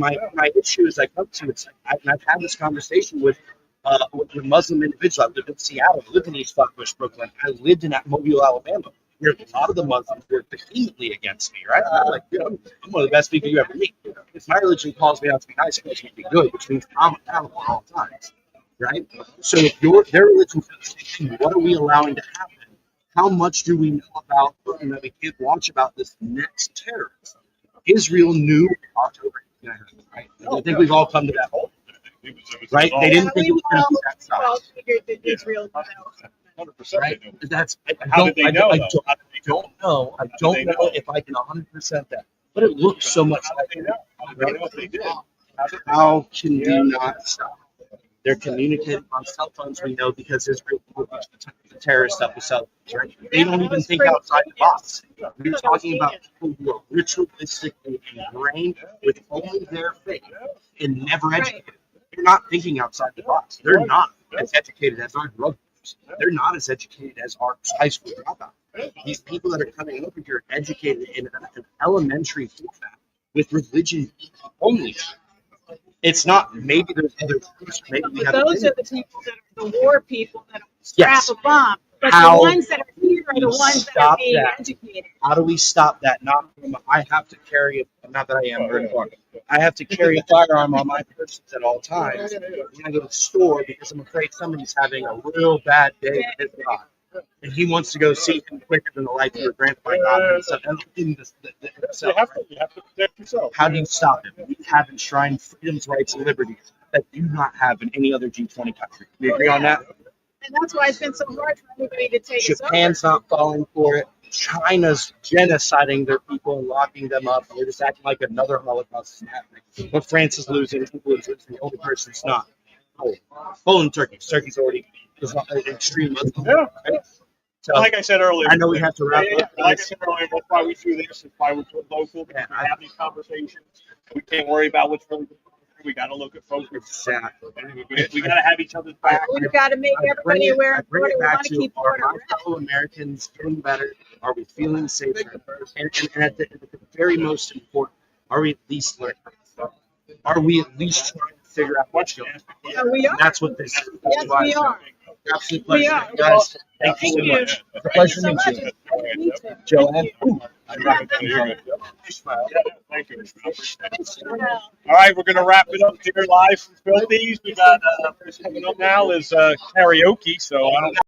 issue is I come to it's like I've had this conversation with a Muslim individual. I lived in Seattle. I lived in East Flatbush, Brooklyn. I lived in Mobile, Alabama. Where a lot of the Muslims were vehemently against me, right? I'm like, I'm one of the best people you ever meet. If my religion calls me out to be nice, it calls me to be good, which means I'm accountable at all times, right? So if their religion says the same thing, what are we allowing to happen? How much do we know about, we can't watch about this next terrorist? Israel knew October, right? I think we've all come to that whole, right? They didn't think it was going to be that size. Figured that Israel knows. 100%. Right? That's I How did they know? I don't know. I don't know if I can 100% that, but it looks so much like They know. They know if they did. how can you not stop? They're communicating on cell phones. We know because Israel the terrorist stuff with cell phones, right? They don't even think outside the box. We're talking about people who are ritualistically ingrained with only their faith and never educated. They're not thinking outside the box. They're not as educated as our drug years. They're not as educated as our high school dropouts. These people that are coming over here are educated in an elementary format with religion only. It's not, maybe there's other groups, maybe we But have. those are the people that are the war people that strap Yes. a bomb. But How the ones that are here are the ones that are stop being that? educated. How do we stop that? Not from, I have to carry, not that I am very far. I have to carry a firearm on my person at all times when I go to the store because I'm afraid somebody's having a real bad day with his God. And he wants to go see him quicker than the life you were granted by God himself. You have to protect yourself. How do you stop it? We have enshrined freedoms, rights, and liberties that do not have in any other G20 country. Do you agree on that? And that's why it's been so hard for everybody to take us over. Japan's not falling for it. China's genociding their people and locking them up. They're just acting like another Holocaust is happening. But France is losing. The only person that's not. Poland, Turkey. Turkey's already extreme Muslim. Yeah. Right? So, Like I said earlier, I know we have to wrap up. Like I said earlier, that's why we do this. It's why we're local. We have these conversations. We can't worry about what's really going on. We got to look at folks. Exactly. We got to have each other's back. We've got to make everybody aware of bring what it we back want to to, keep are order. my fellow Americans getting better? Are we feeling safer? And at the very most important, are we at least learning? Are we at least trying to figure out what's going on? Yeah, we are. And that's what this is. Yes, we are. Absolute We pleasure. are. Guys, thank you Thank so you. much. It's a pleasure to so meet much. you. Me too. Joanne. Thank you. All right, we're going to wrap it up here live from Filthies. We got what's coming up now is karaoke, so I don't know.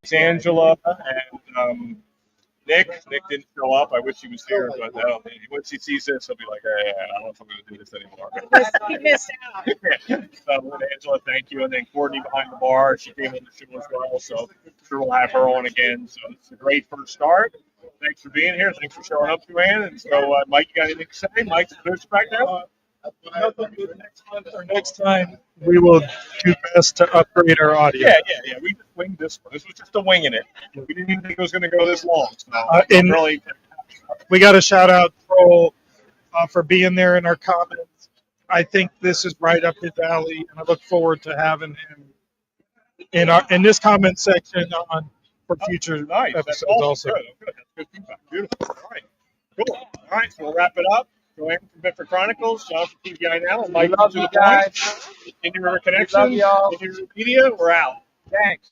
It's Angela and Nick. Nick didn't show up. I wish he was here, but once he sees this, he'll be like, hey, I don't know if I'm going to do this anymore. He missed out. So, Angela, thank you. And then Courtney behind the bar. She came on the show as well, so sure we'll have her on again. So it's a great first start. Thanks for being here. Thanks for showing up, Joanne. And so, Mike, you got anything to say? Mike's the producer back there? Next time we will do best to upgrade our audio. Yeah. We just winged this one. This was just a winging it. We didn't even think it was going to go this long. So And really, we got to shout out Troll for being there in our comments. I think this is right up his alley, and I look forward to having him in this comment section on for future nice. That's episodes awesome. also. Good. That's good feedback. Beautiful. All right. Cool. All right. So we'll wrap it up. Joanne from Bedford Chronicles, John from TVI Now, and Mike Love to you the point. guys. Indie River Connection, Love y'all. Indie River Media. We're out. Thanks.